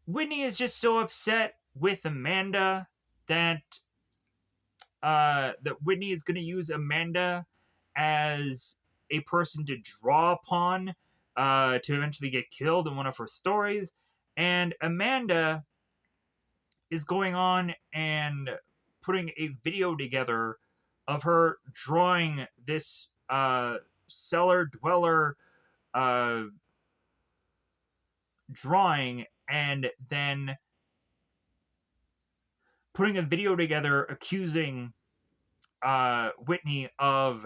Whitney is just so upset with Amanda that that Whitney is going to use Amanda as a person to draw upon to eventually get killed in one of her stories. And Amanda is going on and putting a video together of her drawing this cellar dweller uh, drawing and then putting a video together accusing Whitney of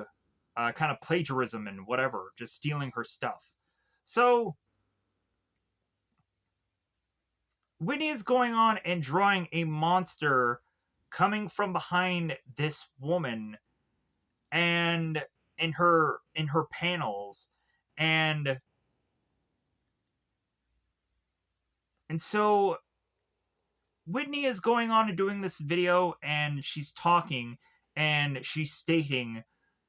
kind of plagiarism and whatever, just stealing her stuff. So Whitney is going on and drawing a monster coming from behind this woman and in her panels and so Whitney is going on and doing this video and she's talking and she's stating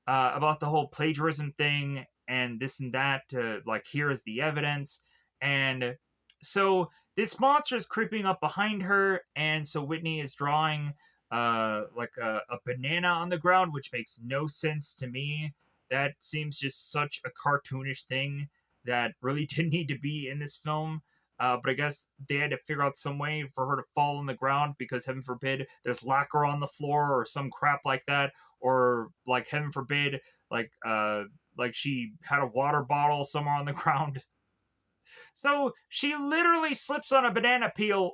about the whole plagiarism thing and this and that to like here is the evidence. And so this monster is creeping up behind her, and so Whitney is drawing like a banana on the ground, which makes no sense to me. That seems just such a cartoonish thing that really didn't need to be in this film. But I guess they had to figure out some way for her to fall on the ground because heaven forbid there's lacquer on the floor or some crap like that, or like heaven forbid like she had a water bottle somewhere on the ground. So she literally slips on a banana peel.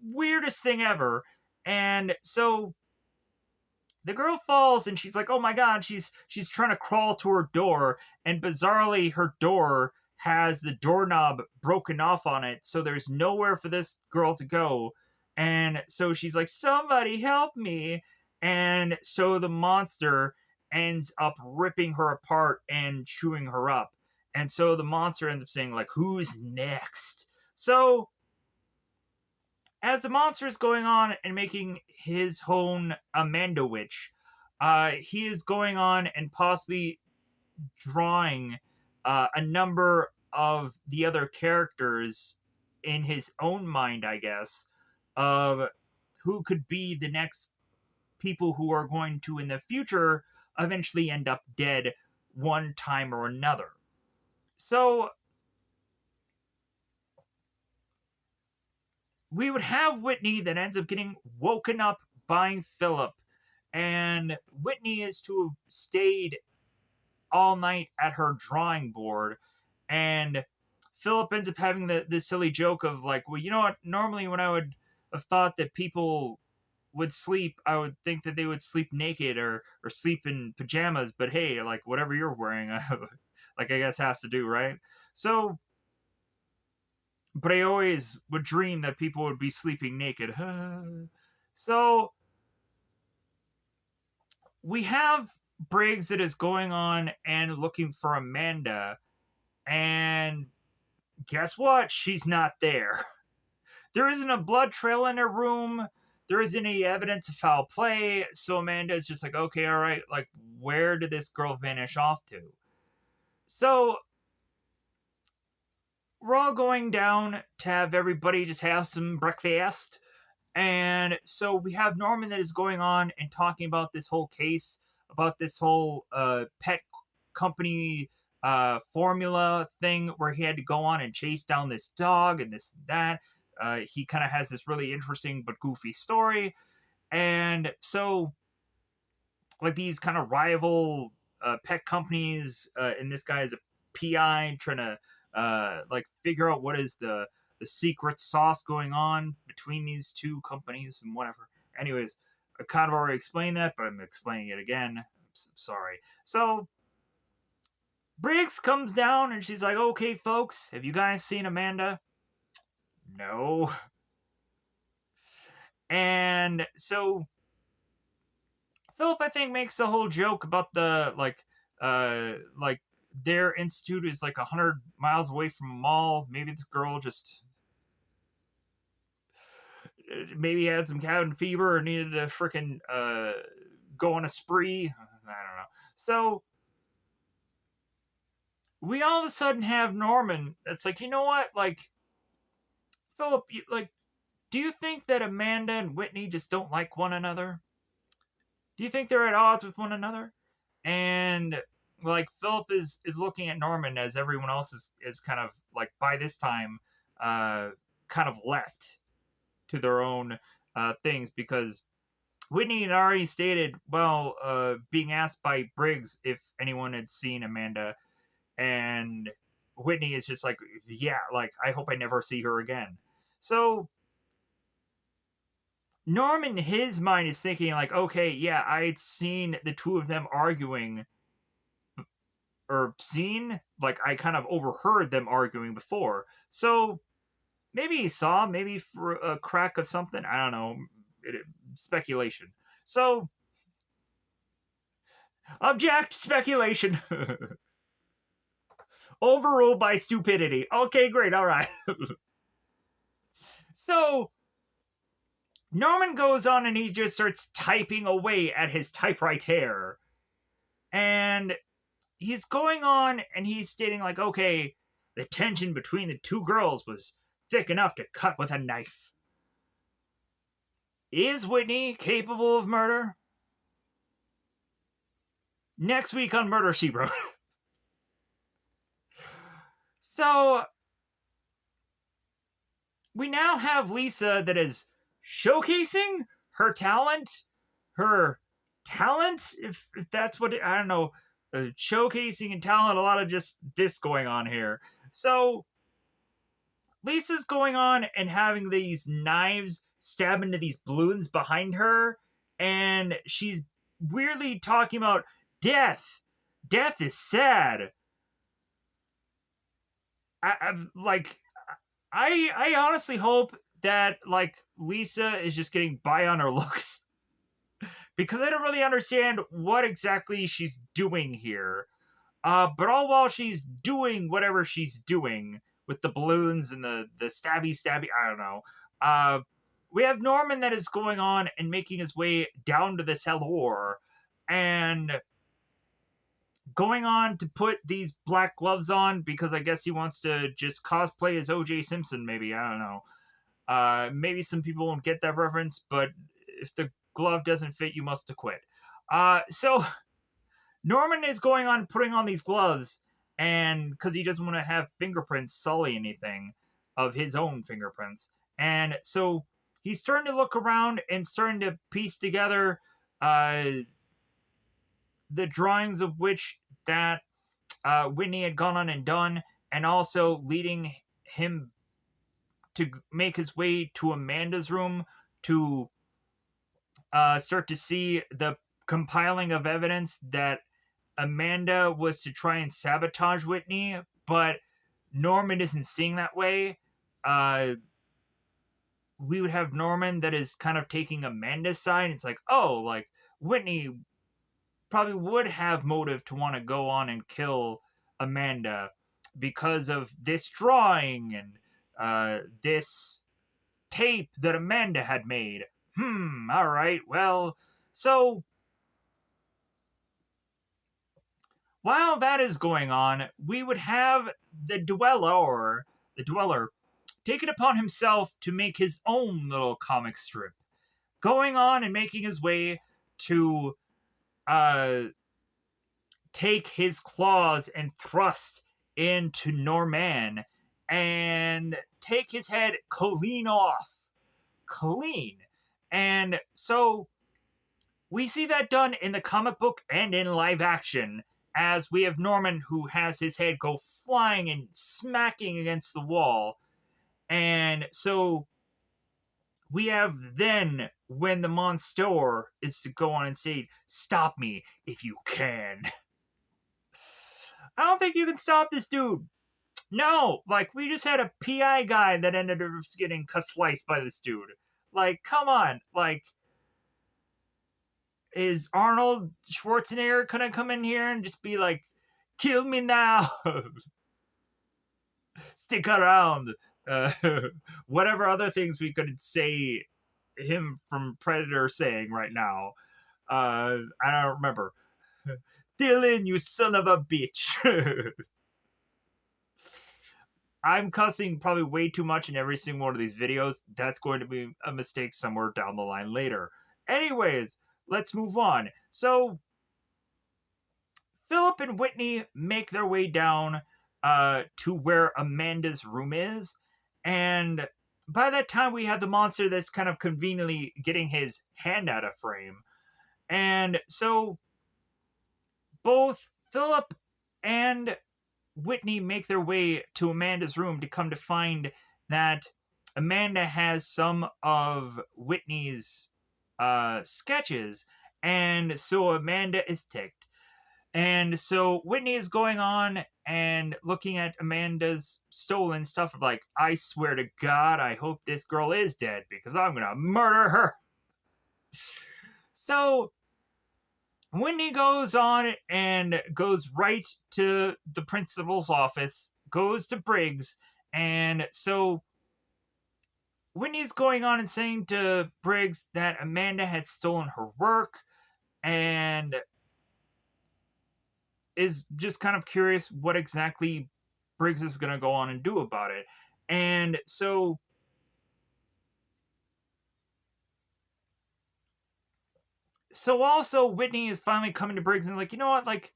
Weirdest thing ever. And so the girl falls and she's like, oh my god, she's trying to crawl to her door, and bizarrely her door has the doorknob broken off on it, so there's nowhere for this girl to go. And so she's like, somebody help me. And so the monster ends up ripping her apart and chewing her up. And so the monster ends up saying, like, who's next? So as the monster is going on and making his own Amanda Witch, he is going on and possibly drawing a number of the other characters in his own mind, I guess, of who could be the next people who are going to, in the future, eventually end up dead one time or another. So we would have Whitney that ends up getting woken up by Philip, and Whitney is to have stayed all night at her drawing board, and Philip ends up having the silly joke of like, well, you know what? Normally, when I would have thought that people would sleep, I would think that they would sleep naked or sleep in pajamas. But hey, like whatever you're wearing, like I guess has to do, right? So but I always would dream that people would be sleeping naked. So we have Briggs that is going on and looking for Amanda, and guess what? She's not there. There isn't a blood trail in her room. There isn't any evidence of foul play. So Amanda is just like, okay, all right, like, where did this girl vanish off to? So we're all going down to have everybody just have some breakfast. And so we have Norman that is going on and talking about this whole case, about this whole pet company formula thing where he had to go on and chase down this dog and this and that. He kind of has this really interesting but goofy story. And so, like, these kind of rival pet companies, and this guy is a PI trying to like figure out what is the secret sauce going on between these two companies and whatever. Anyways, I kind of already explained that, but I'm explaining it again. I'm sorry. So Briggs comes down and she's like, "Okay, folks, have you guys seen Amanda?" No. And so Philip, I think, makes a whole joke about the like their institute is like 100 miles away from a mall. Maybe this girl just maybe had some cabin fever or needed to freaking go on a spree. I don't know. So we all of a sudden have Norman. That's like, you know what, like Philip, like, do you think that Amanda and Whitney just don't like one another? Do you think they're at odds with one another? And like Philip is looking at Norman as everyone else is kind of like by this time kind of left to their own things because Whitney had already stated, well, being asked by Briggs if anyone had seen Amanda, and Whitney is just like, yeah, like I hope I never see her again. So Norman, in his mind, is thinking like, okay, yeah, I'd seen the two of them arguing, or seen, like I kind of overheard them arguing before. So maybe he saw, maybe for a crack of something. I don't know. Speculation. So object speculation. Overruled by stupidity. Okay, great. All right. So Norman goes on and he just starts typing away at his typewriter. And he's going on and he's stating, like, okay, the tension between the two girls was thick enough to cut with a knife. Is Whitney capable of murder? Next week on Murder, She Wrote. So, we now have Lisa that is showcasing her talent, if that's what I don't know, showcasing and talent, a lot of just this going on here. So Lisa's going on and having these knives stab into these balloons behind her, and she's weirdly talking about death. Death is sad. I honestly hope that like Lisa is just getting by on her looks because I don't really understand what exactly she's doing here. But all while she's doing whatever she's doing with the balloons and the stabby, I don't know. We have Norman that is going on and making his way down to the cellar and going on to put these black gloves on because I guess he wants to just cosplay as O.J. Simpson, maybe. I don't know. Maybe some people won't get that reference, but if the glove doesn't fit, you must have quit. So Norman is going on putting on these gloves, and because he doesn't want to have fingerprints sully anything of his own fingerprints. And so he's starting to look around and starting to piece together the drawings of which that Whitney had gone on and done, and also leading him to make his way to Amanda's room to start to see the compiling of evidence that Amanda was to try and sabotage Whitney, but Norman isn't seeing that way. We would have Norman that is kind of taking Amanda's side. It's like, oh, like Whitney probably would have motive to want to go on and kill Amanda because of this drawing and this tape that Amanda had made. All right, well, so while that is going on, we would have the dweller taken upon himself to make his own little comic strip, going on and making his way to uh, take his claws and thrust into Norman and take his head clean off. Clean. And so we see that done in the comic book and in live action, as we have Norman who has his head go flying and smacking against the wall. And so we have then when the Monster is to go on and say, "Stop me if you can." I don't think you can stop this dude. No, like, we just had a PI guy that ended up getting sliced by this dude. Like, come on. Like, is Arnold Schwarzenegger gonna come in here and just be like, "Kill me now"? Stick around. Uh, whatever other things we could say him from Predator saying right now. I don't remember. Dylan, you son of a bitch. I'm cussing probably way too much in every single one of these videos. That's going to be a mistake somewhere down the line later. Anyways, let's move on. So, Philip and Whitney make their way down to where Amanda's room is. And by that time, we have the monster that's kind of conveniently getting his hand out of frame. And so, both Philip and Whitney make their way to Amanda's room to come to find that Amanda has some of Whitney's sketches, and so Amanda is ticked. And so Whitney is going on and looking at Amanda's stolen stuff, like, "I swear to God, I hope this girl is dead because I'm gonna murder her." So Whitney goes on and goes right to the principal's office, goes to Briggs, and so Whitney's going on and saying to Briggs that Amanda had stolen her work and is just kind of curious what exactly Briggs is going to go on and do about it. And so also Whitney is finally coming to Briggs and like, "You know what, like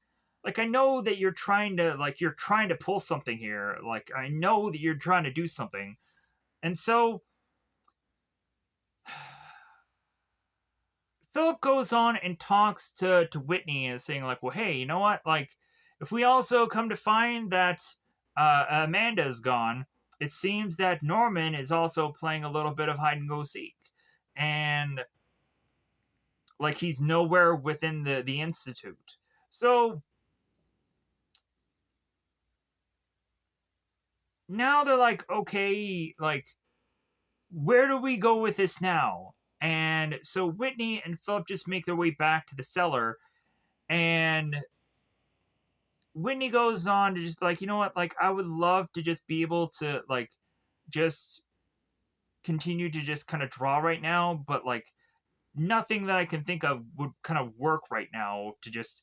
I know that you're trying to pull something here. Like, I know that you're trying to do something." And so Philip goes on and talks to Whitney and saying like, "Well, hey, you know what, like, if we also come to find that Amanda's gone, it seems that Norman is also playing a little bit of hide and go seek, and like, he's nowhere within the institute." So now they're like, "Okay, like, where do we go with this now?" And so Whitney and Philip just make their way back to the cellar, and Whitney goes on to just be like, "You know what, like, I would love to just be able to, like, just continue to just kind of draw right now, but like, nothing that I can think of would kind of work right now to just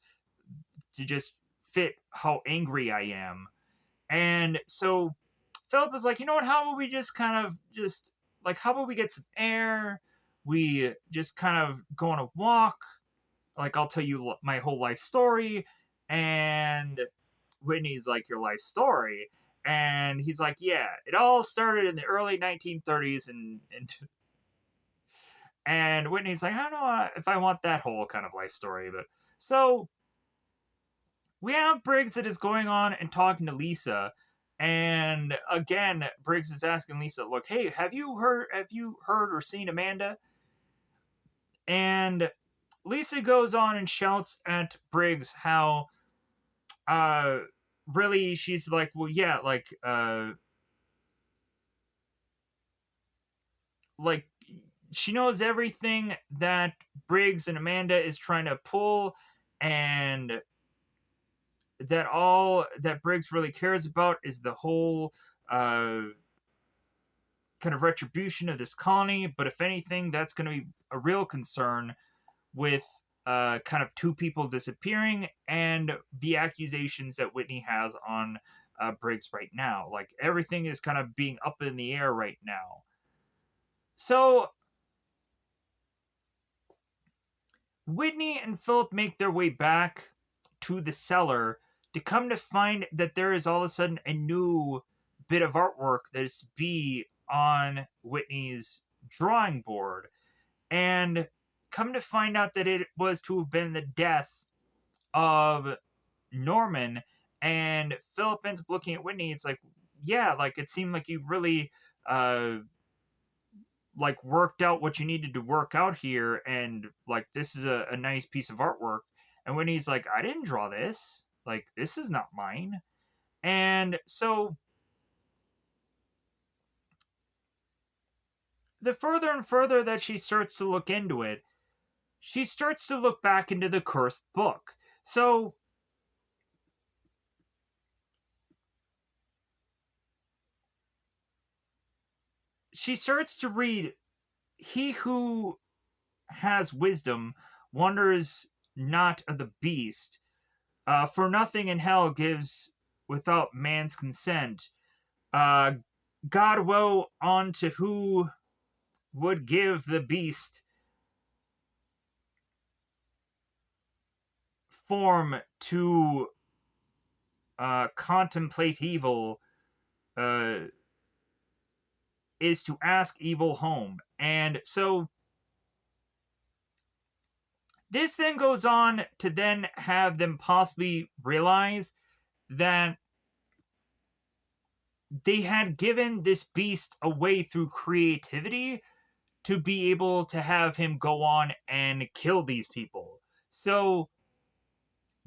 fit how angry I am." And so Philip is like, "You know what, how about we just kind of just, like, how about we get some air? We just kind of go on a walk. Like, I'll tell you my whole life story." And Whitney's like, "Your life story?" And he's like, "Yeah, it all started in the early 1930s." And Whitney's like, "I don't know if I want that whole kind of life story." But so we have Briggs that is going on and talking to Lisa. And again, Briggs is asking Lisa, "Look, hey, have you heard or seen Amanda?" And Lisa goes on and shouts at Briggs how uh really she's like, "Well, yeah, like she knows everything that Briggs and Amanda is trying to pull, and that all that Briggs really cares about is the whole uh kind of retribution of this colony. But if anything, that's going to be a real concern with kind of two people disappearing and the accusations that Whitney has on Briggs right now. Like everything is kind of being up in the air right now. So Whitney and Philip make their way back to the cellar to come to find that there is all of a sudden a new bit of artwork that is to be on Whitney's drawing board. And come to find out that it was to have been the death of Norman. And Philip ends up looking at Whitney. It's like, yeah, like it seemed like you really uh like worked out what you needed to work out here, and like this is a nice piece of artwork. And when he's like, I didn't draw this, like this is not mine. And so the further and further that she starts to look into it, she starts to look back into the cursed book. So she starts to read, he who has wisdom wonders not of the beast, for nothing in hell gives without man's consent. Uh, God woe unto who would give the beast form to contemplate evil, uh, is to ask evil home. And so this then goes on to then have them possibly realize that they had given this beast away through creativity to be able to have him go on and kill these people. So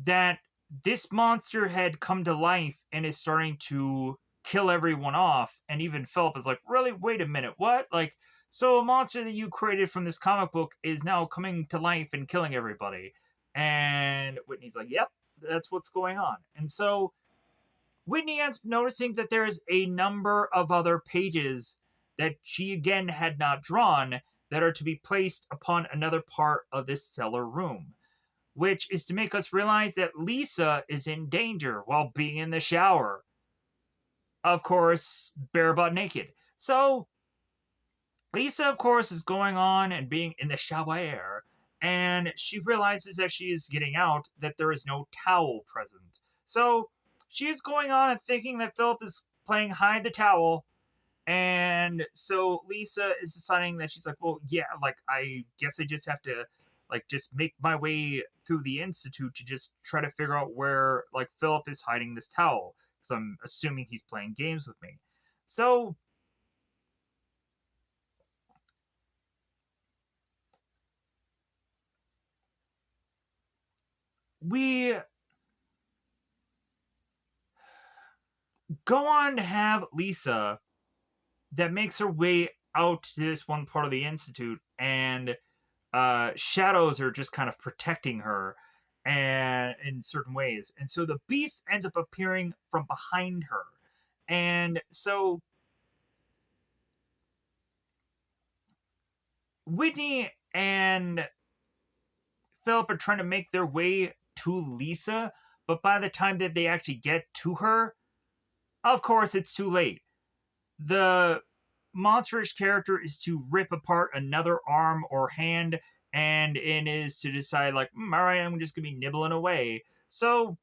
that this monster had come to life and is starting to kill everyone off. And even Philip is like, really? Wait a minute, what? Like, so a monster that you created from this comic book is now coming to life and killing everybody. And Whitney's like, yep, that's what's going on. And so Whitney ends up noticing that there is a number of other pages that she again had not drawn that are to be placed upon another part of this cellar room, which is to make us realize that Lisa is in danger while being in the shower. Of course, bare butt naked. So, Lisa, of course, is going on and being in the shower, and she realizes as she is getting out that there is no towel present. So, she is going on and thinking that Philip is playing hide the towel. And so Lisa is deciding that she's like, well, yeah, like I guess I just have to like just make my way through the institute to just try to figure out where like Philip is hiding this towel, because I'm assuming he's playing games with me. So we go on to have Lisa that makes her way out to this one part of the institute, and shadows are just kind of protecting her and in certain ways. And so the beast ends up appearing from behind her. And so Whitney and Philip are trying to make their way to Lisa, but by the time that they actually get to her, of course it's too late. The monsterish character is to rip apart another arm or hand, and it is to decide like, all right, I'm just gonna be nibbling away. So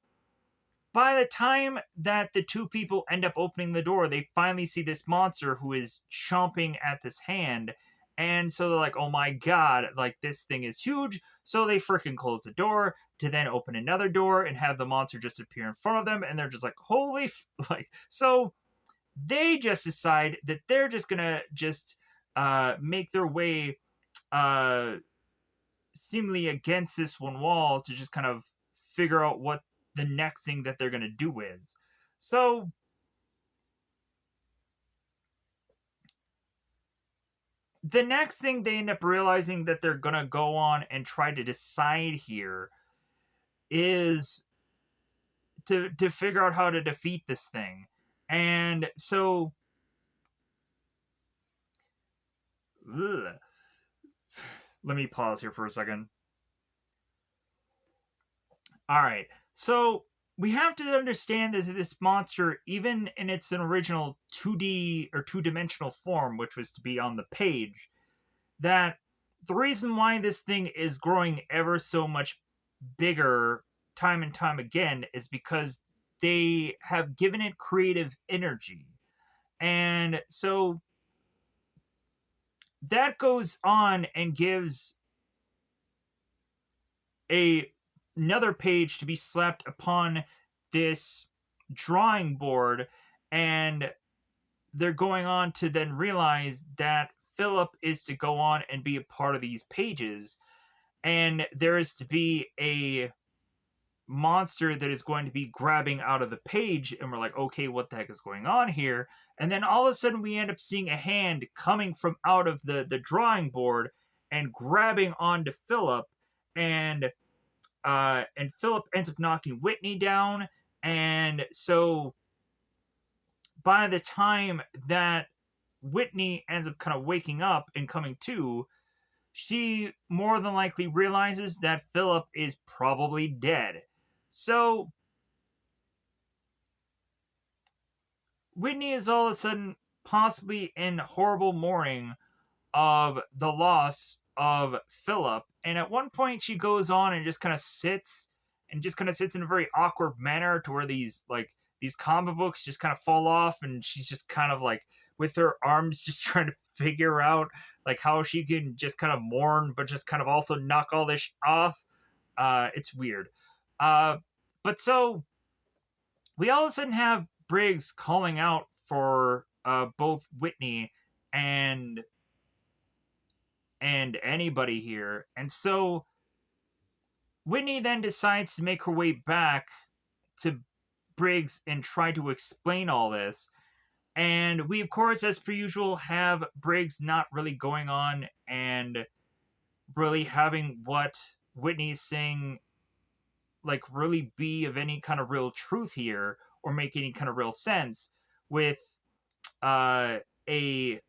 by the time that the two people end up opening the door, they finally see this monster who is chomping at this hand. And so they're like, oh my god, like this thing is huge. So they freaking close the door to then open another door and have the monster just appear in front of them. And they're just like, like, so they just decide that they're just gonna just make their way uh, seemingly against this one wall to just kind of figure out what the next thing that they're going to do is. So the next thing they end up realizing that they're going to go on and try to decide here is to figure out how to defeat this thing. And so ugh, let me pause here for a second. All right. So we have to understand that this monster, even in its original 2D or two-dimensional form, which was to be on the page, that the reason why this thing is growing ever so much bigger time and time again is because they have given it creative energy. And so that goes on and gives a another page to be slapped upon this drawing board, and they're going on to then realize that Philip is to go on and be a part of these pages, and there is to be a monster that is going to be grabbing out of the page, and we're like, okay, what the heck is going on here? And then all of a sudden we end up seeing a hand coming from out of the drawing board and grabbing onto Philip, and Philip ends up knocking Whitney down. And so by the time that Whitney ends up kind of waking up and coming to, she more than likely realizes that Philip is probably dead. So Whitney is all of a sudden possibly in horrible mourning of the loss of Philip. And at one point, she goes on and just kind of sits and just kind of sits in a very awkward manner to where these comic books just kind of fall off, and she's just kind of like with her arms just trying to figure out like how she can just kind of mourn, but just kind of also knock all this off. It's weird. Uh, but so we all of a sudden have Briggs calling out for both Whitney and anybody here. And so Whitney then decides to make her way back to Briggs and try to explain all this. And we, of course, as per usual, have Briggs not really going on and really having what Whitney's saying like really be of any kind of real truth here or make any kind of real sense with uh, a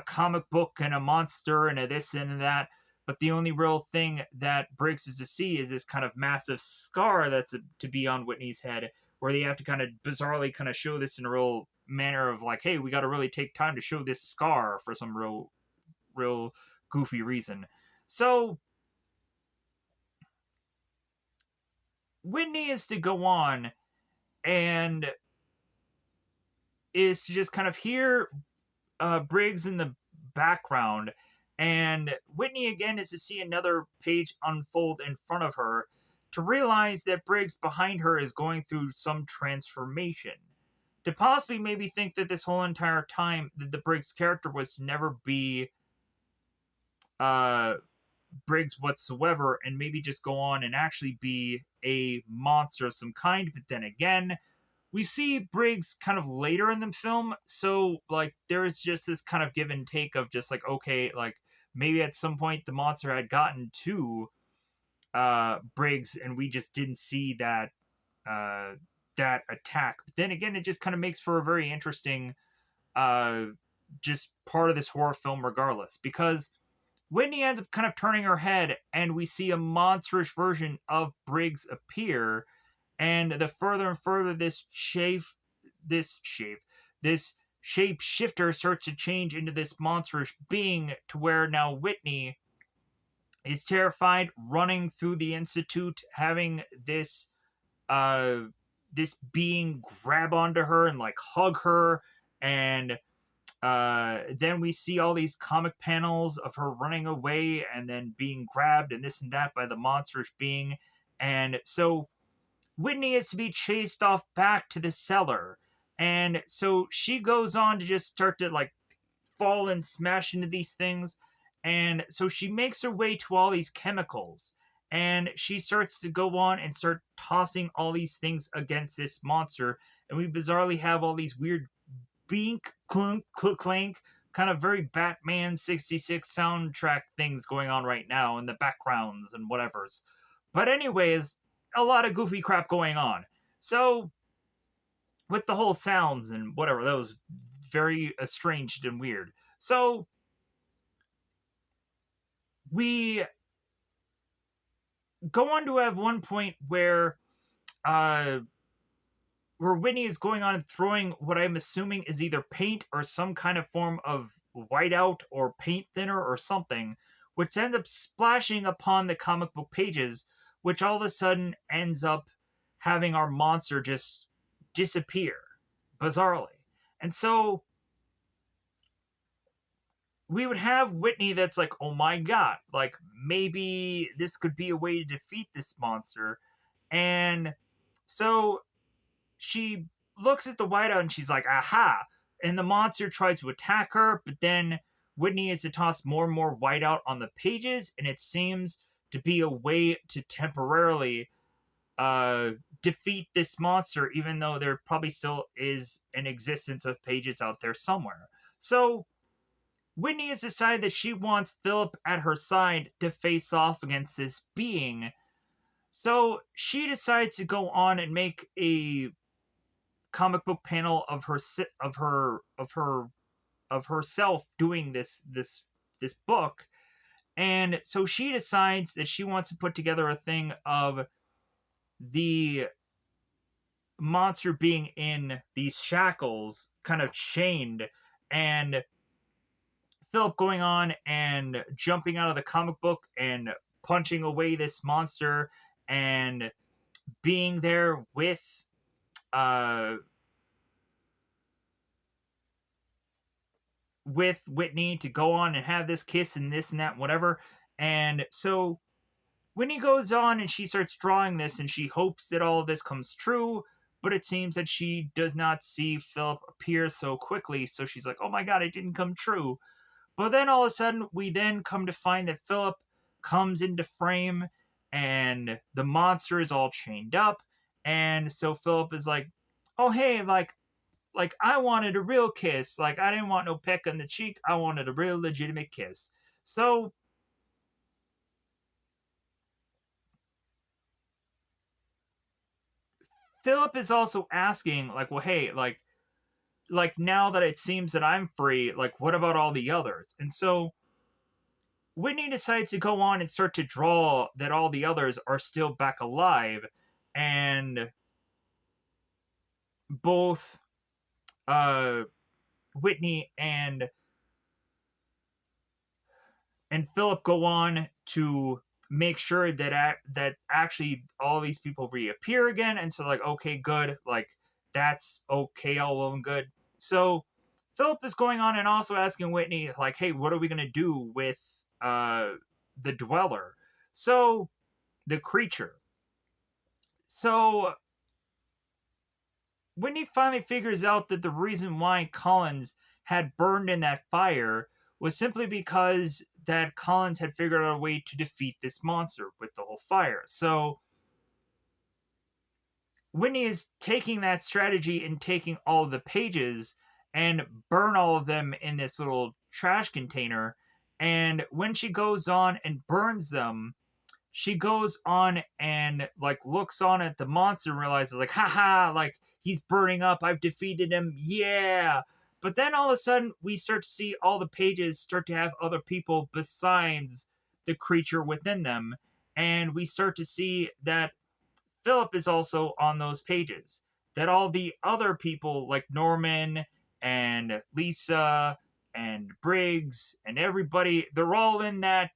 comic book and a monster and a this and a that. But the only real thing that Briggs is to see is this kind of massive scar that's to be on Whitney's head, where they have to kind of bizarrely kind of show this in a real manner of like, hey, we got to really take time to show this scar for some real goofy reason. So Whitney is to go on and is to just kind of hear Briggs in the background, and Whitney again is to see another page unfold in front of her to realize that Briggs behind her is going through some transformation. To possibly maybe think that this whole entire time that the Briggs character was to never be uh, Briggs whatsoever, and maybe just go on and actually be a monster of some kind. But then again, we see Briggs kind of later in the film, so like there is just this kind of give and take of just like, okay, like maybe at some point the monster had gotten to Briggs and we just didn't see uh that attack. But then again, it just kind of makes for a very interesting uh just part of this horror film regardless, because Whitney ends up kind of turning her head and we see a monstrous version of Briggs appear. And the further and further this shape shifter starts to change into this monstrous being, to where now Whitney is terrified, running through the institute, having uh this being grab onto her and like hug her. And then we see all these comic panels of her running away and then being grabbed and this and that by the monstrous being. And so Whitney is to be chased off back to the cellar. And so she goes on to just start to like fall and smash into these things. And so she makes her way to all these chemicals. And she starts to go on and start tossing all these things against this monster. And we bizarrely have all these weird bink, clunk, clank, kind of very Batman 66 soundtrack things going on right now in the backgrounds and whatever's. But anyways, a lot of goofy crap going on. So with the whole sounds and whatever, that was very estranged and weird. So we go on to have one point where uh, where Whitney is going on and throwing what I'm assuming is either paint or some kind of form of whiteout or paint thinner or something, which ends up splashing upon the comic book pages, which all of a sudden ends up having our monster just disappear bizarrely. And so we would have Whitney that's like, oh my god, like maybe this could be a way to defeat this monster. And so she looks at the whiteout and she's like, aha. And the monster tries to attack her, but then Whitney is to toss more and more whiteout on the pages, and it seems to be a way to temporarily uh, defeat this monster, even though there probably still is an existence of pages out there somewhere. So Whitney has decided that she wants Philip at her side to face off against this being. So she decides to go on and make a comic book panel of herself doing this book. And so she decides that she wants to put together a thing of the monster being in these shackles, kind of chained, and Philip going on and jumping out of the comic book and punching away this monster and being there uh with Whitney to go on and have this kiss and this and that and whatever. And so Whitney goes on and she starts drawing this and she hopes that all of this comes true, but it seems that she does not see Philip appear so quickly. So she's like, oh my god, it didn't come true. But then all of a sudden, we then come to find that Philip comes into frame and the monster is all chained up. And so Philip is like, oh hey, like I wanted a real kiss. Like I didn't want no peck on the cheek. I wanted a real legitimate kiss. So Philip is also asking, like, well, hey, like now that it seems that I'm free, like what about all the others? And so Whitney decides to go on and start to draw that all the others are still back alive, and both uh, Whitney and Philip go on to make sure that actually all these people reappear again, and so like okay, good, like that's okay, all well and good. So Philip is going on and also asking Whitney like, hey, what are we gonna do with uh, the Dweller? So the creature. So when he finally figures out that the reason why Collins had burned in that fire was simply because that Collins had figured out a way to defeat this monster with the whole fire. So Whitney is taking that strategy and taking all of the pages and burn all of them in this little trash container. And when she goes on and burns them, she goes on and like looks on at the monster and realizes like, haha, like he's burning up, I've defeated him, yeah. But then all of a sudden we start to see all the pages start to have other people besides the creature within them, and we start to see that Philip is also on those pages. That all the other people like Norman and Lisa and Briggs and everybody, they're all in that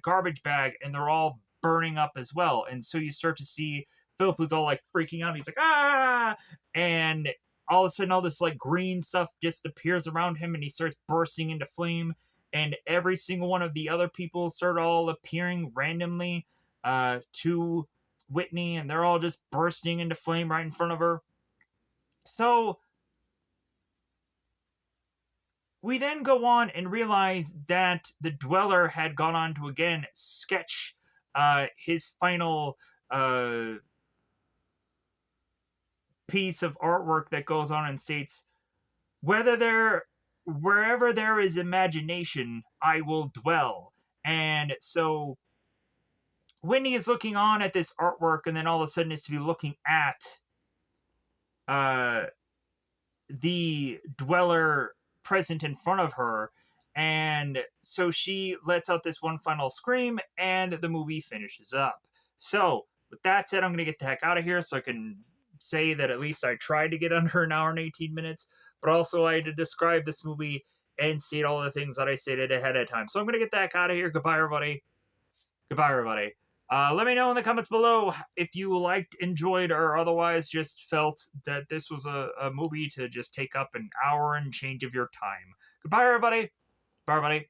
garbage bag and they're all burning up as well. And so you start to see Philip who's all like freaking out. He's like, ah, and all of a sudden all this like green stuff just appears around him and he starts bursting into flame. And every single one of the other people start all appearing randomly to Whitney, and they're all just bursting into flame right in front of her. So we then go on and realize that the Dweller had gone on to again sketch his final piece of artwork that goes on and states, wherever there is imagination, I will dwell. And so Whitney is looking on at this artwork, and then all of a sudden is to be looking at uh, the Dweller present in front of her. And so she lets out this one final scream, and the movie finishes up. So with that said, I'm going to get the heck out of here so I can say that at least I tried to get under an hour and 18 minutes, but also I had to describe this movie and state all the things that I stated ahead of time. So I'm going to get the heck out of here. Goodbye, everybody. Goodbye, everybody. Let me know in the comments below if you liked, enjoyed, or otherwise just felt that this was a movie to just take up an hour and change of your time. Goodbye, everybody. Bye, everybody.